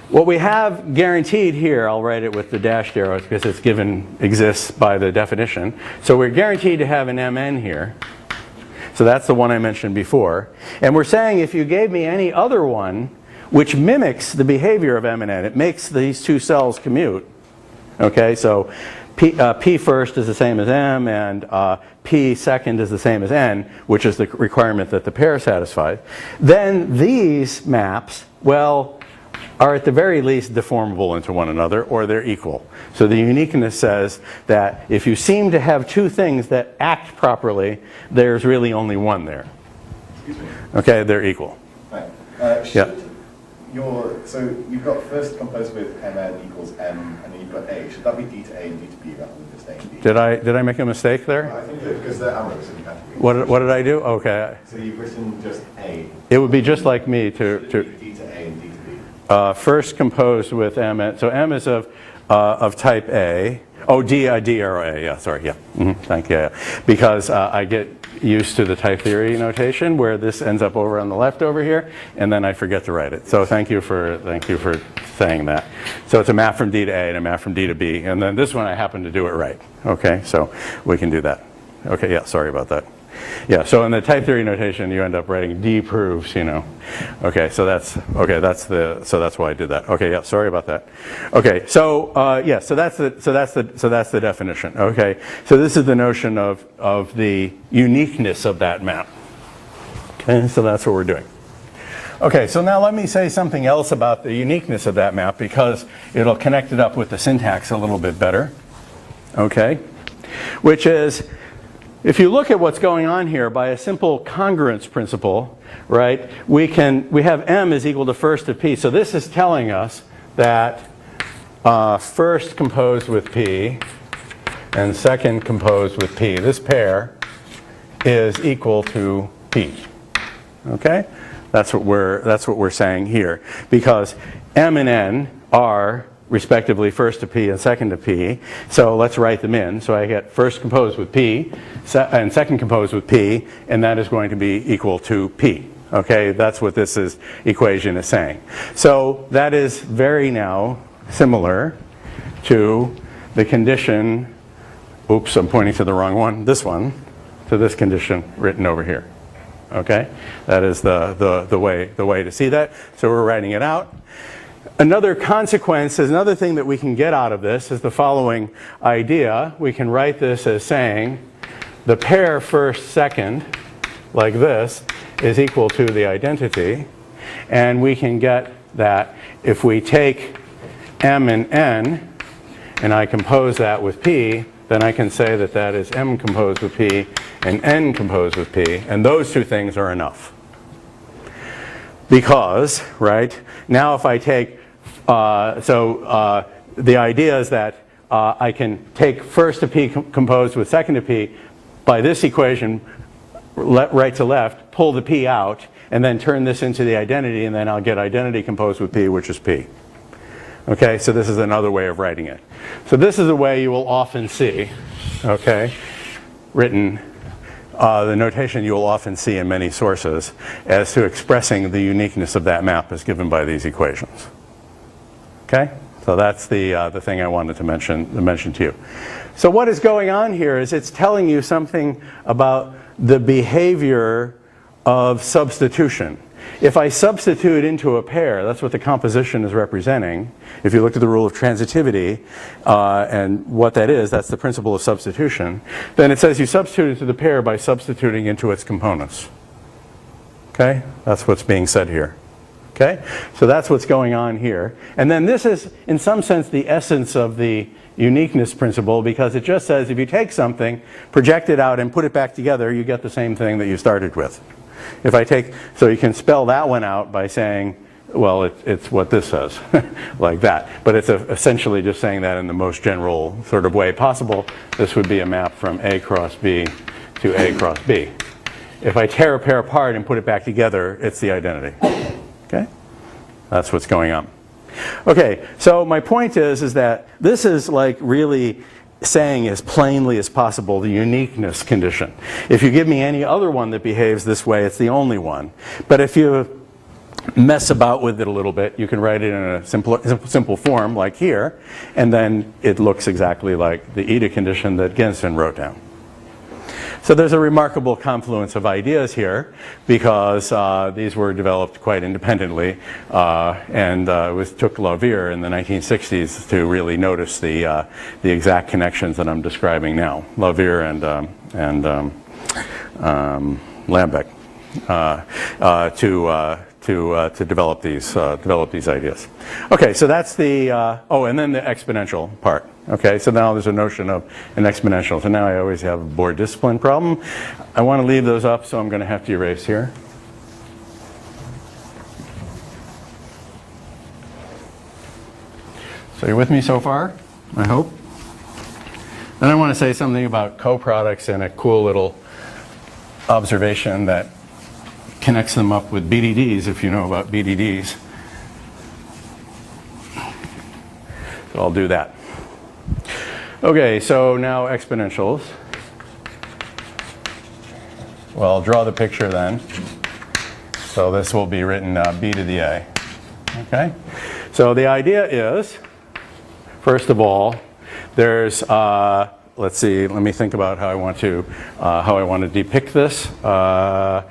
What we have guaranteed here, I'll write it with the dashed arrows because it's exists by the definition. So we're guaranteed to have an Mn here. So that's the one I mentioned before. And we're saying if you gave me any other one which mimics the behavior of M and N, it makes these two cells commute, Okay, so P first is the same as M, and P second is the same as N, which is the requirement that the pair satisfies. Then these maps, well, are at the very least deformable into one another, or they're equal. So the uniqueness says that if you seem to have two things that act properly, there's really only one there. Okay, they're equal. Right. Yeah. So you've got first composed with Mn equals M, and then you've got A. Should that be D to A and D to B rather than just A and D? Did I make a mistake there? I think that because they're arrows in the category. What did I do? Okay. So you've written just A. It would be just like me to D to A and D to B. first composed with M. So M is of type A. Oh, D arrow A. Yeah, sorry. Yeah. Thank you. Yeah. Because I get used to the type theory notation where this ends up over on the left over here, and then I forget to write it. So thank you for saying that. So it's a map from D to A and a map from D to B, and then this one I happen to do it right. Okay, so we can do that. Okay, yeah, sorry about that. Yeah, so in the type theory notation, you end up writing D proves, you know. Okay, so that's why I did that. Okay, yeah, sorry about that. Okay, so yeah, so that's the definition. Okay, so this is the notion of the uniqueness of that map. Okay, so that's what we're doing. Okay, so now let me say something else about the uniqueness of that map because it'll connect it up with the syntax a little bit better. Okay, which is, if you look at what's going on here by a simple congruence principle, right, we have M is equal to first of P. So this is telling us that first composed with P and second composed with P, this pair is equal to P. Okay? That's what we're saying here. Because M and N are respectively first to P and second to P. So let's write them in. So I get first composed with P and second composed with P, and that is going to be equal to P. Okay, that's what this equation is saying. So that is very now similar to the condition, oops, I'm pointing to the wrong one, this one, to this condition written over here. Okay, that is the way to see that. So we're writing it out. Another consequence is another thing that we can get out of this is the following idea. We can write this as saying the pair first second, like this, is equal to the identity. And we can get that if we take M and N and I compose that with P, then I can say that that is M composed with P and N composed with P. And those two things are enough. Because, right, now if I take the idea is that I can take first to P composed with second to P by this equation, right to left, pull the P out, and then turn this into the identity, and then I'll get identity composed with P, which is P. Okay, so this is another way of writing it. So this is a way you will often see, okay, written, the notation you will often see in many sources as to expressing the uniqueness of that map as given by these equations. Okay, so that's the thing I wanted to mention to you. So what is going on here is it's telling you something about the behavior of substitution. If I substitute into a pair, that's what the composition is representing. If you look at the rule of transitivity and what that is, that's the principle of substitution. Then it says you substitute into the pair by substituting into its components. Okay, that's what's being said here. Okay, so that's what's going on here. And then this is, in some sense, the essence of the uniqueness principle, because it just says if you take something, project it out, and put it back together, you get the same thing that you started with. If I take, so you can spell that one out by saying, well, it's what this says, like that. But it's essentially just saying that in the most general sort of way possible. This would be a map from A cross B to A cross B. If I tear a pair apart and put it back together, it's the identity. Okay? That's what's going on. Okay, so my point is that this is like really saying as plainly as possible the uniqueness condition. If you give me any other one that behaves this way, it's the only one. But if you mess about with it a little bit, you can write it in a simple form like here, and then it looks exactly like the eta condition that Gensen wrote down. So there's a remarkable confluence of ideas here because these were developed quite independently, and it took Lavier in the 1960s to really notice the exact connections that I'm describing now. Lavier and Lambeck to develop these ideas. Okay, so that's the and then the exponential part. Okay, so now there's a notion of an exponential. So now I always have a board discipline problem. I want to leave those up, so I'm going to have to erase here. So you're with me so far, I hope? Then I want to say something about coproducts and a cool little observation that connects them up with BDDs, if you know about BDDs. So I'll do that. Okay, so now exponentials. Well, I'll draw the picture then. So this will be written b to the a. Okay? So the idea is, first of all, there's, let's see, let me think about how I want to depict this. I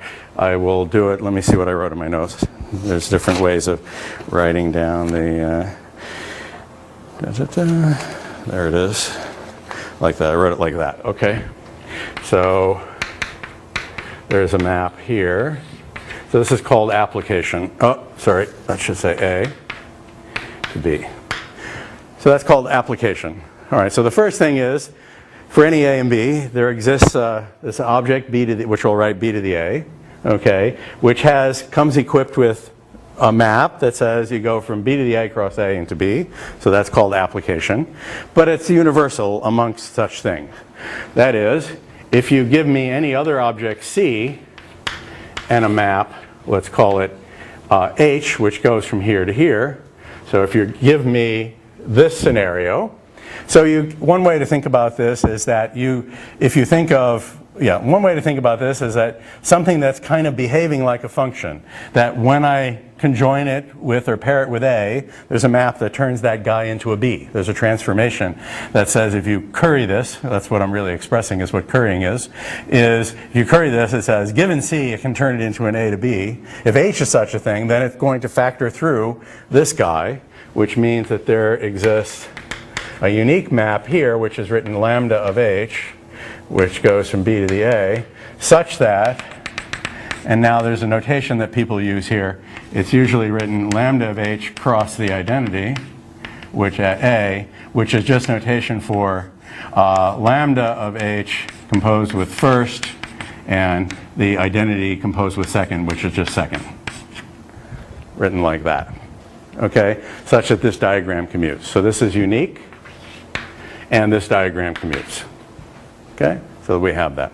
will do it, let me see what I wrote in my notes. There's different ways of writing down the, there it is, like that. I wrote it like that, okay? So there's a map here. So this is called application. Oh, sorry, that should say A to B. So that's called application. All right, so the first thing is, for any A and B, there exists this object, B to the, which we'll write B to the A, okay, which comes equipped with a map that says you go from B to the A across A into B. So that's called application. But it's universal amongst such things. That is, if you give me any other object C and a map, let's call it H, which goes from here to here. So if you give me this scenario, so one way to think about this is that one way to think about this is that something that's kind of behaving like a function, that when I conjoin it with or pair it with A, there's a map that turns that guy into a B. There's a transformation that says if you curry this, that's what I'm really expressing is what currying is if you curry this, it says given C, it can turn it into an A to B. If H is such a thing, then it's going to factor through this guy, which means that there exists a unique map here, which is written lambda of H, which goes from B to the A, such that, and now there's a notation that people use here. It's usually written lambda of H cross the identity, which at A, which is just notation for lambda of H composed with first and the identity composed with second, which is just second. Written like that. Okay? Such that this diagram commutes. So this is unique, and this diagram commutes. Okay? So we have that.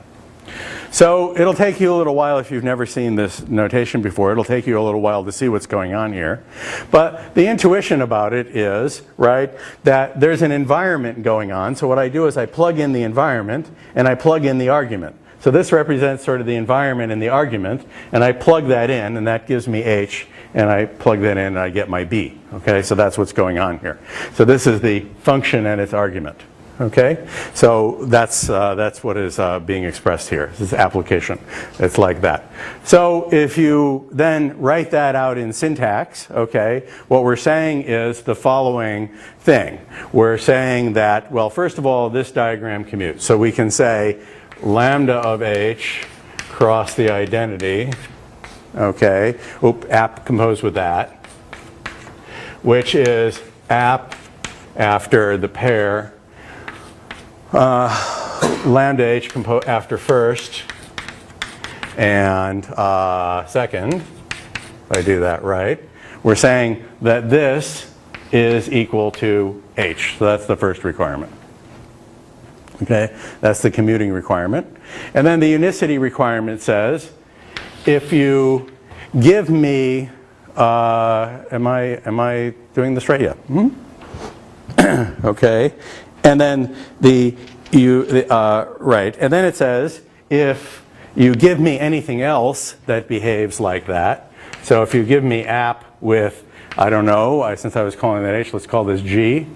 So it'll take you a little while if you've never seen this notation before. It'll take you a little while to see what's going on here. But the intuition about it is, right, that there's an environment going on. So what I do is I plug in the environment and I plug in the argument. So this represents sort of the environment and the argument, and I plug that in, and that gives me H, and I plug that in and I get my B. Okay, so that's what's going on here. So this is the function and its argument. Okay, so that's what is being expressed here. This is application. It's like that. So if you then write that out in syntax, okay, what we're saying is the following thing. We're saying that, well, first of all, this diagram commutes. So we can say lambda of H cross the identity, okay, app composed with that, which is app after the pair lambda H after first and second, if I do that right, we're saying that this is equal to H. So that's the first requirement. Okay, that's the commuting requirement. And then the unicity requirement says, if you give me, am I doing this right? Yeah. Okay. And then right. And then it says, if you give me anything else that behaves like that, so if you give me app with, I don't know, since I was calling that H, let's call this G.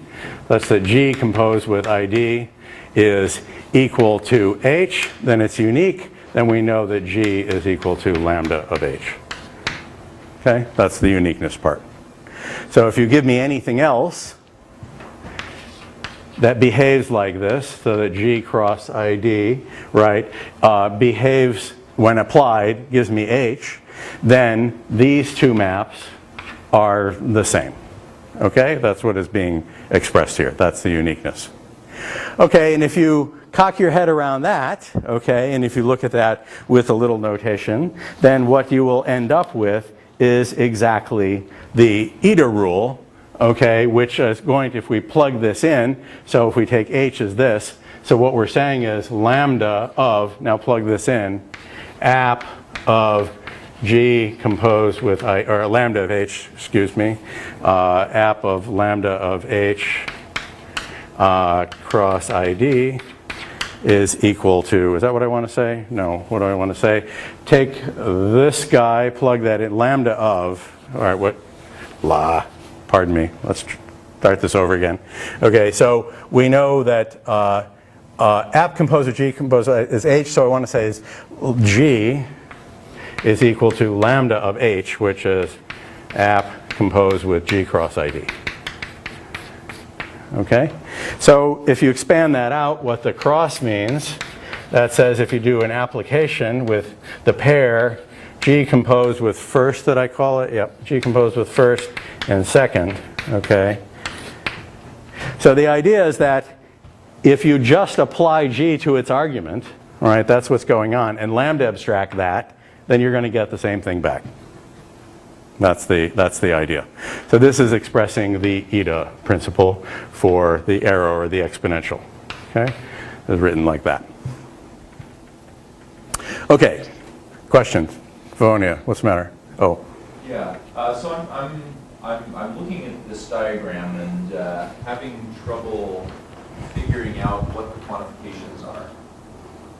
That's the G composed with ID is equal to h, then it's unique, then we know that g is equal to lambda of h. Okay, that's the uniqueness part. So if you give me anything else that behaves like this, so that g cross id, right, behaves when applied, gives me h, then these two maps are the same. Okay, that's what is being expressed here. That's the uniqueness. Okay, and if you cock your head around that, okay, and if you look at that with a little notation, then what you will end up with is exactly the eta rule, okay, which is going to, if we plug this in, so if we take h as this, so what we're saying is lambda of, now plug this in, app of g composed with, or lambda of h, excuse me, app of lambda of h cross id is equal to, is that what I want to say? No, what do I want to say? Take this guy, plug that in, lambda of, all right, what, pardon me, let's start this over again. Okay, so we know that app composed of g composed is h, so I want to say is g is equal to lambda of h, which is app composed with g cross id. Okay, so if you expand that out, what the cross means, that says if you do an application with the pair g composed with first, that I call it, yep, g composed with first and second, okay. So the idea is that if you just apply g to its argument, all right, that's what's going on, and lambda abstract that, then you're going to get the same thing back. That's the idea. So this is expressing the eta principle for the arrow or the exponential. Okay, it's written like that. Okay, questions? Vonia, what's the matter? Oh. Yeah. So I'm looking at this diagram and having trouble figuring out what the quantifications are.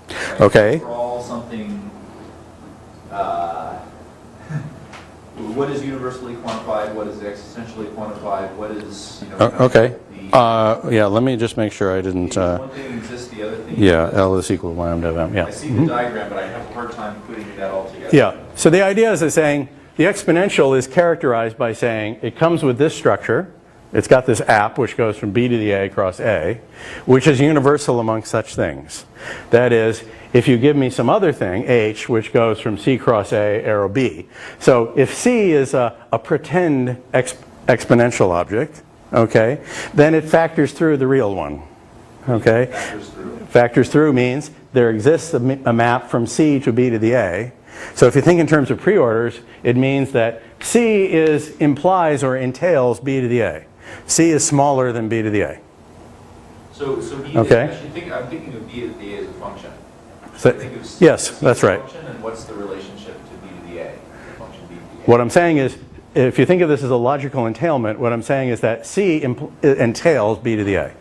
Right? Okay. For all something. What is universally quantified? What is existentially quantified? What is, Okay. Yeah, let me just make sure I didn't. One thing exists, the other thing. Yeah, L is equal to lambda of m. Yeah. I see the diagram, but I have a hard time putting that all together. Yeah. So the idea is saying the exponential is characterized by saying it comes with this structure. It's got this app which goes from b to the a across a, which is universal among such things. That is, if you give me some other thing, h, which goes from c cross a, arrow b. So if c is a pretend exponential object, okay, then it factors through the real one. Okay? Factors through means there exists a map from c to b to the a. So if you think in terms of preorders, it means that c implies or entails b to the a. C is smaller than b to the a. So b okay. Actually, I'm thinking of b to the a as a function. So, yes, that's right. Function, and what's the relationship to b to the a? Function b to the a. What I'm saying is, if you think of this as a logical entailment, what I'm saying is that C entails b to the a.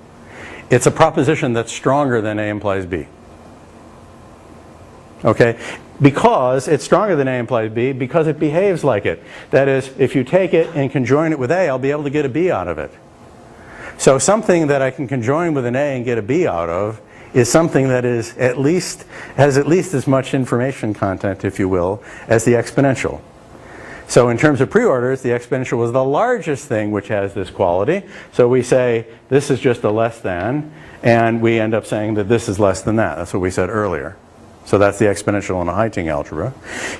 It's a proposition that's stronger than a implies b. Okay? Because it's stronger than a implies b, because it behaves like it. That is, if you take it and conjoin it with a, I'll be able to get a b out of it. So something that I can conjoin with an a and get a b out of is something that is has at least as much information content, if you will, as the exponential. So in terms of preorders, the exponential was the largest thing which has this quality. So we say this is just a less than, and we end up saying that this is less than that. That's what we said earlier. So that's the exponential in a Heyting algebra.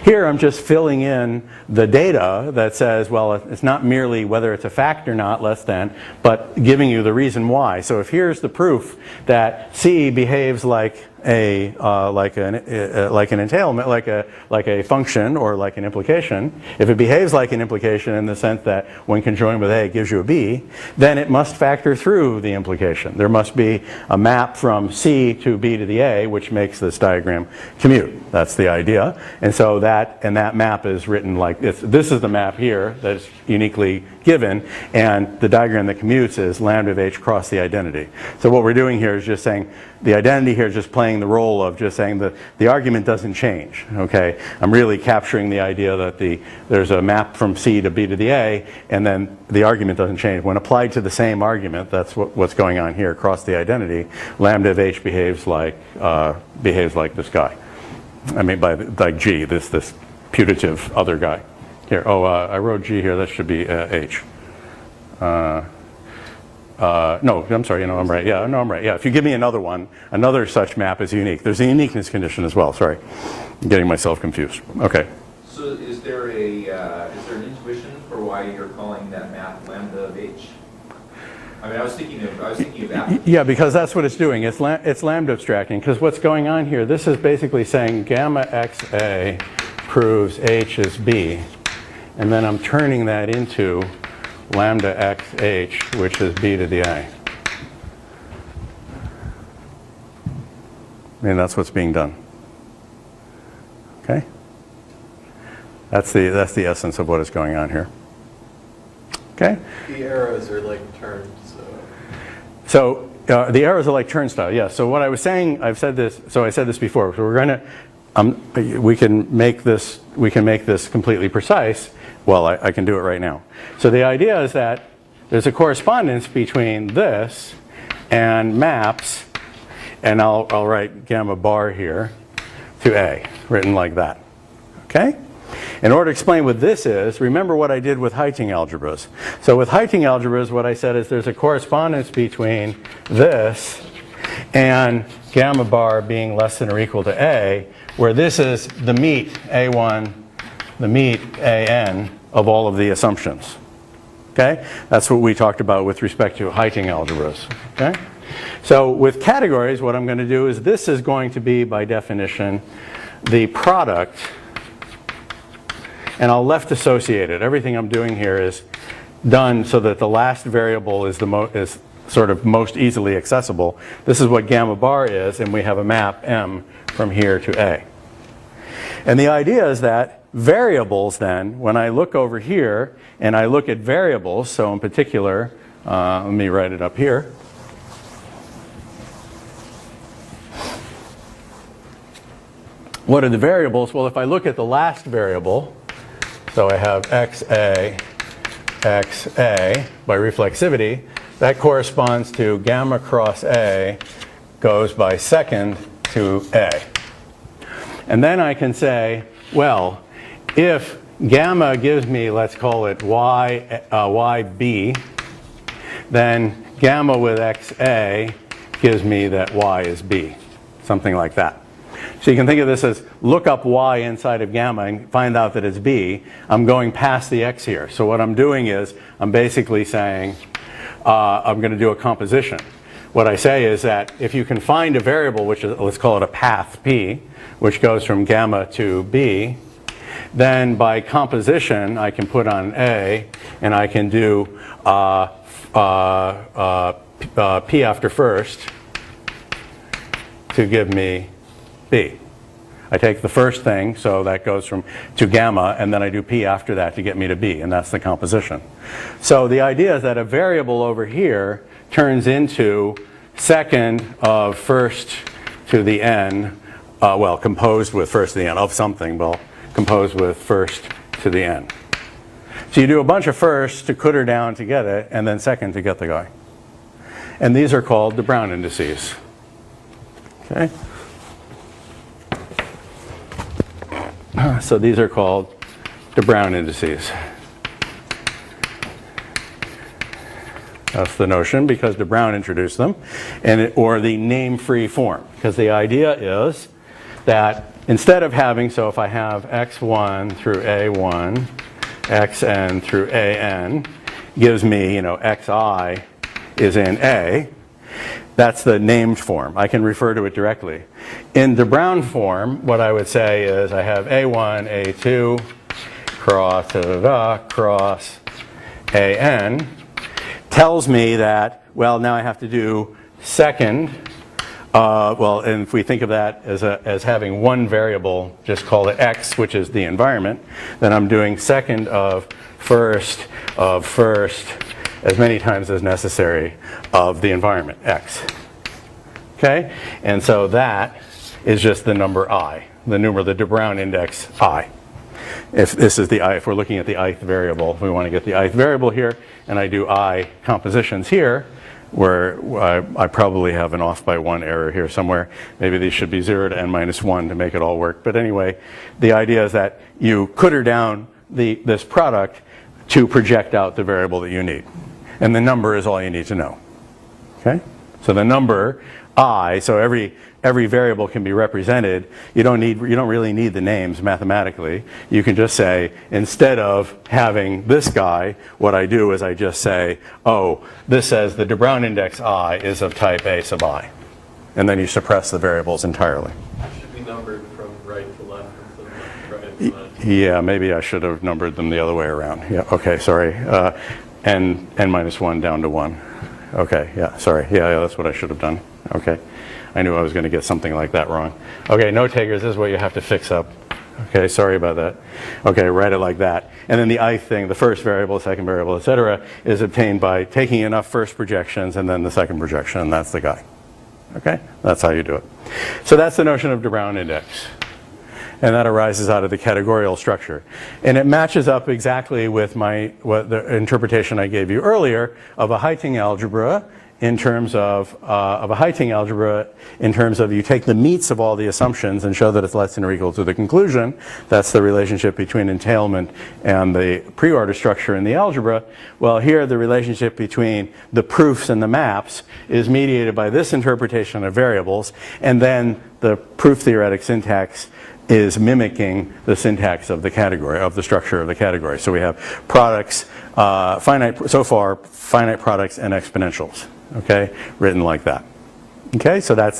Here I'm just filling in the data that says, well, it's not merely whether it's a fact or not, less than, but giving you the reason why. So if here's the proof that C behaves like like an entailment, like a function or like an implication, if it behaves like an implication in the sense that when conjoined with A it gives you a B, then it must factor through the implication. There must be a map from C to B to the A, which makes this diagram commute. That's the idea. And so that map is written like this. This is the map here that is uniquely given, and the diagram that commutes is lambda of h cross the identity. So what we're doing here is just saying the identity here is just playing the role of just saying the argument doesn't change, okay? I'm really capturing the idea that there's a map from C to B to the A, and then the argument doesn't change. When applied to the same argument, that's what's going on here across the identity, lambda of H behaves like this guy. I mean, like G, this putative other guy. Here, I wrote G here, that should be H. No, I'm sorry, I'm right. Yeah, no, I'm right. Yeah, if you give me another one, another such map is unique. There's a uniqueness condition as well, sorry. I'm getting myself confused. Okay. So is there an intuition for why you're calling that map lambda of H? I mean, I was thinking of that. Yeah, because that's what it's doing. It's lambda abstracting, because what's going on here, this is basically saying gamma XA proves H is B, and then I'm turning that into lambda XH, which is B to the A. I mean, that's what's being done. Okay? That's the essence of what is going on here. Okay? The arrows are like turns. So the arrows are like turnstile, yes. So what I was saying, I said this before. So we're going to, we can make this completely precise. Well, I can do it right now. So the idea is that there's a correspondence between this and maps, and I'll write gamma bar here to A, written like that. Okay? In order to explain what this is, remember what I did with Heiting algebras. So with Heiting algebras, what I said is there's a correspondence between this and gamma bar being less than or equal to A, where this is the meet A1, the meet AN of all of the assumptions. Okay? That's what we talked about with respect to Heiting algebras. Okay? So with categories, what I'm going to do is this is going to be, by definition, the product, and I'll left associate it. Everything I'm doing here is done so that the last variable is sort of most easily accessible. This is what gamma bar is, and we have a map M from here to A. And the idea is that variables then, when I look over here and I look at variables, so in particular, let me write it up here. What are the variables? Well, if I look at the last variable, so I have XA, XA by reflexivity, that corresponds to gamma cross A goes by second to A. And then I can say, well, if gamma gives me, let's call it YB, then gamma with XA gives me that Y is B, something like that. So you can think of this as look up Y inside of gamma and find out that it's B. I'm going past the X here. So what I'm doing is I'm basically saying I'm going to do a composition. What I say is that if you can find a variable, which is, let's call it a path P, which goes from gamma to B, then by composition I can put on A and I can do P after first to give me B. I take the first thing, so that goes to gamma, and then I do P after that to get me to B, and that's the composition. So the idea is that a variable over here turns into second of first to the n, well, composed with first to the n of something, well, composed with first to the n. So you do a bunch of firsts to put her down to get it, and then second to get the guy. And these are called the Brown indices. Okay? So these are called the Brown indices. That's the notion, because de Bruijn introduced them, or the name-free form. Because the idea is that instead of having, so if I have x1 through a1, xn through an, gives me, xi is in A. That's the named form. I can refer to it directly. In de Bruijn form, what I would say is I have A1, A2, cross, cross, AN, tells me that, well, now I have to do second. Well, and if we think of that as having one variable, just call it X, which is the environment, then I'm doing second of first, as many times as necessary of the environment, X. Okay? And so that is just the number I, the de Bruijn index I. If this is the I, if we're looking at the ith variable, we want to get the ith variable here, and I do I compositions here, where I probably have an off by 1 error here somewhere. Maybe these should be 0 to n minus 1 to make it all work. But anyway, the idea is that you cutter down this product to project out the variable that you need. And the number is all you need to know. Okay? So the number I, so every variable can be represented. You don't really need the names mathematically. You can just say, instead of having this guy, what I do is I just say, oh, this says the de Bruijn index I is of type A sub I. And then you suppress the variables entirely. It should be numbered from right to left instead of right to left. Yeah, maybe I should have numbered them the other way around. Yeah, okay, sorry. N minus 1 down to 1. Okay, yeah, sorry. Yeah, that's what I should have done. Okay. I knew I was going to get something like that wrong. Okay, note takers, this is what you have to fix up. Okay, sorry about that. Okay, write it like that. And then the ith thing, the first variable, second variable, etc., is obtained by taking enough first projections and then the second projection, and that's the guy. Okay, that's how you do it. So that's the notion of de Bruijn index. And that arises out of the categorical structure. And it matches up exactly with the interpretation I gave you earlier of a Heiting algebra in terms of you take the meets of all the assumptions and show that it's less than or equal to the conclusion. That's the relationship between entailment and the preorder structure in the algebra. Well, here the relationship between the proofs and the maps is mediated by this interpretation of variables, and then the proof theoretic syntax is mimicking the syntax of the category, of the structure of the category. So we have products, finite products and exponentials, okay, written like that. Okay, so that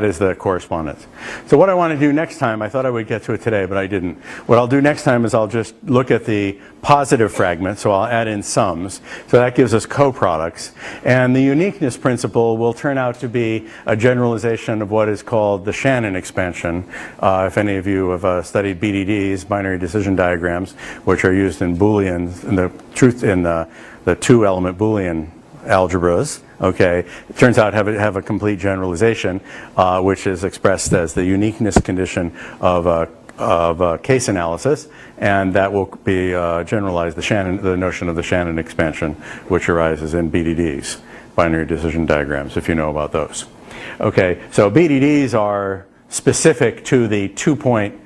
is the correspondence. So what I want to do next time, I thought I would get to it today, but I didn't. What I'll do next time is I'll just look at the positive fragment, so I'll add in sums. So that gives us coproducts. And the uniqueness principle will turn out to be a generalization of what is called the Shannon expansion. If any of you have studied BDDs, binary decision diagrams, which are used in Booleans, in the two-element Boolean algebras. Okay, it turns out have a complete generalization, which is expressed as the uniqueness condition of case analysis, and that will be generalized the notion of the Shannon expansion, which arises in BDDs, binary decision diagrams, if you know about those. Okay, so BDDs are specific to the two-point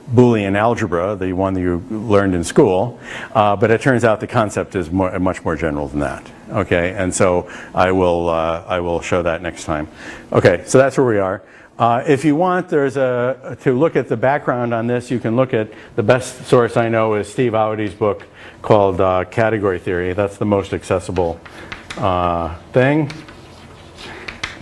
Boolean algebra, the one that you learned in school, but it turns out the concept is much more general than that. Okay, and so I will show that next time. Okay, so that's where we are. If you want, to look at the background on this, you can look at the best source I know is Steve Audi's book called Category Theory. That's the most accessible thing.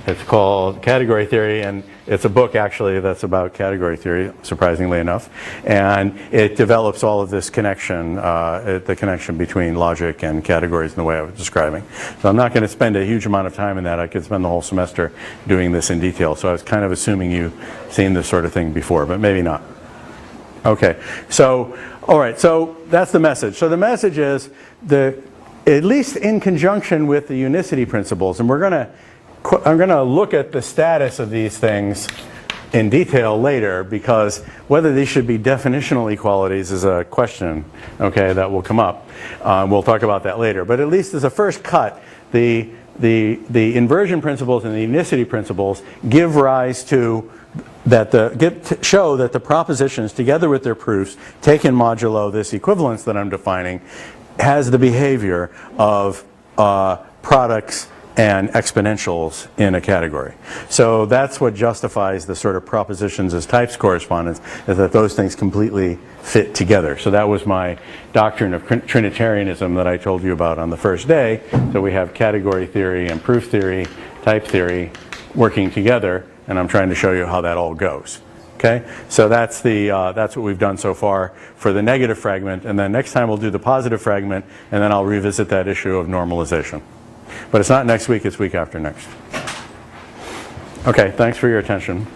It's called Category Theory, and it's a book actually that's about category theory, surprisingly enough. And it develops all of this connection, the connection between logic and categories in the way I was describing. So I'm not going to spend a huge amount of time in that. I could spend the whole semester doing this in detail. So I was kind of assuming you've seen this sort of thing before, but maybe not. Okay, so, all right, so that's the message. So the message is, at least in conjunction with the unicity principles, and I'm going to look at the status of these things in detail later, because whether these should be definitional equalities is a question, okay, that will come up. We'll talk about that later. But at least as a first cut, the inversion principles and the unicity principles give rise to show that the propositions, together with their proofs, taken modulo this equivalence that I'm defining, has the behavior of products and exponentials in a category. So that's what justifies the sort of propositions as types correspondence, is that those things completely fit together. So that was my doctrine of Trinitarianism that I told you about on the first day. So we have category theory and proof theory, type theory working together, and I'm trying to show you how that all goes. Okay, so that's what we've done so far for the negative fragment, and then next time we'll do the positive fragment, and then I'll revisit that issue of normalization. But it's not next week, it's week after next. Okay, thanks for your attention.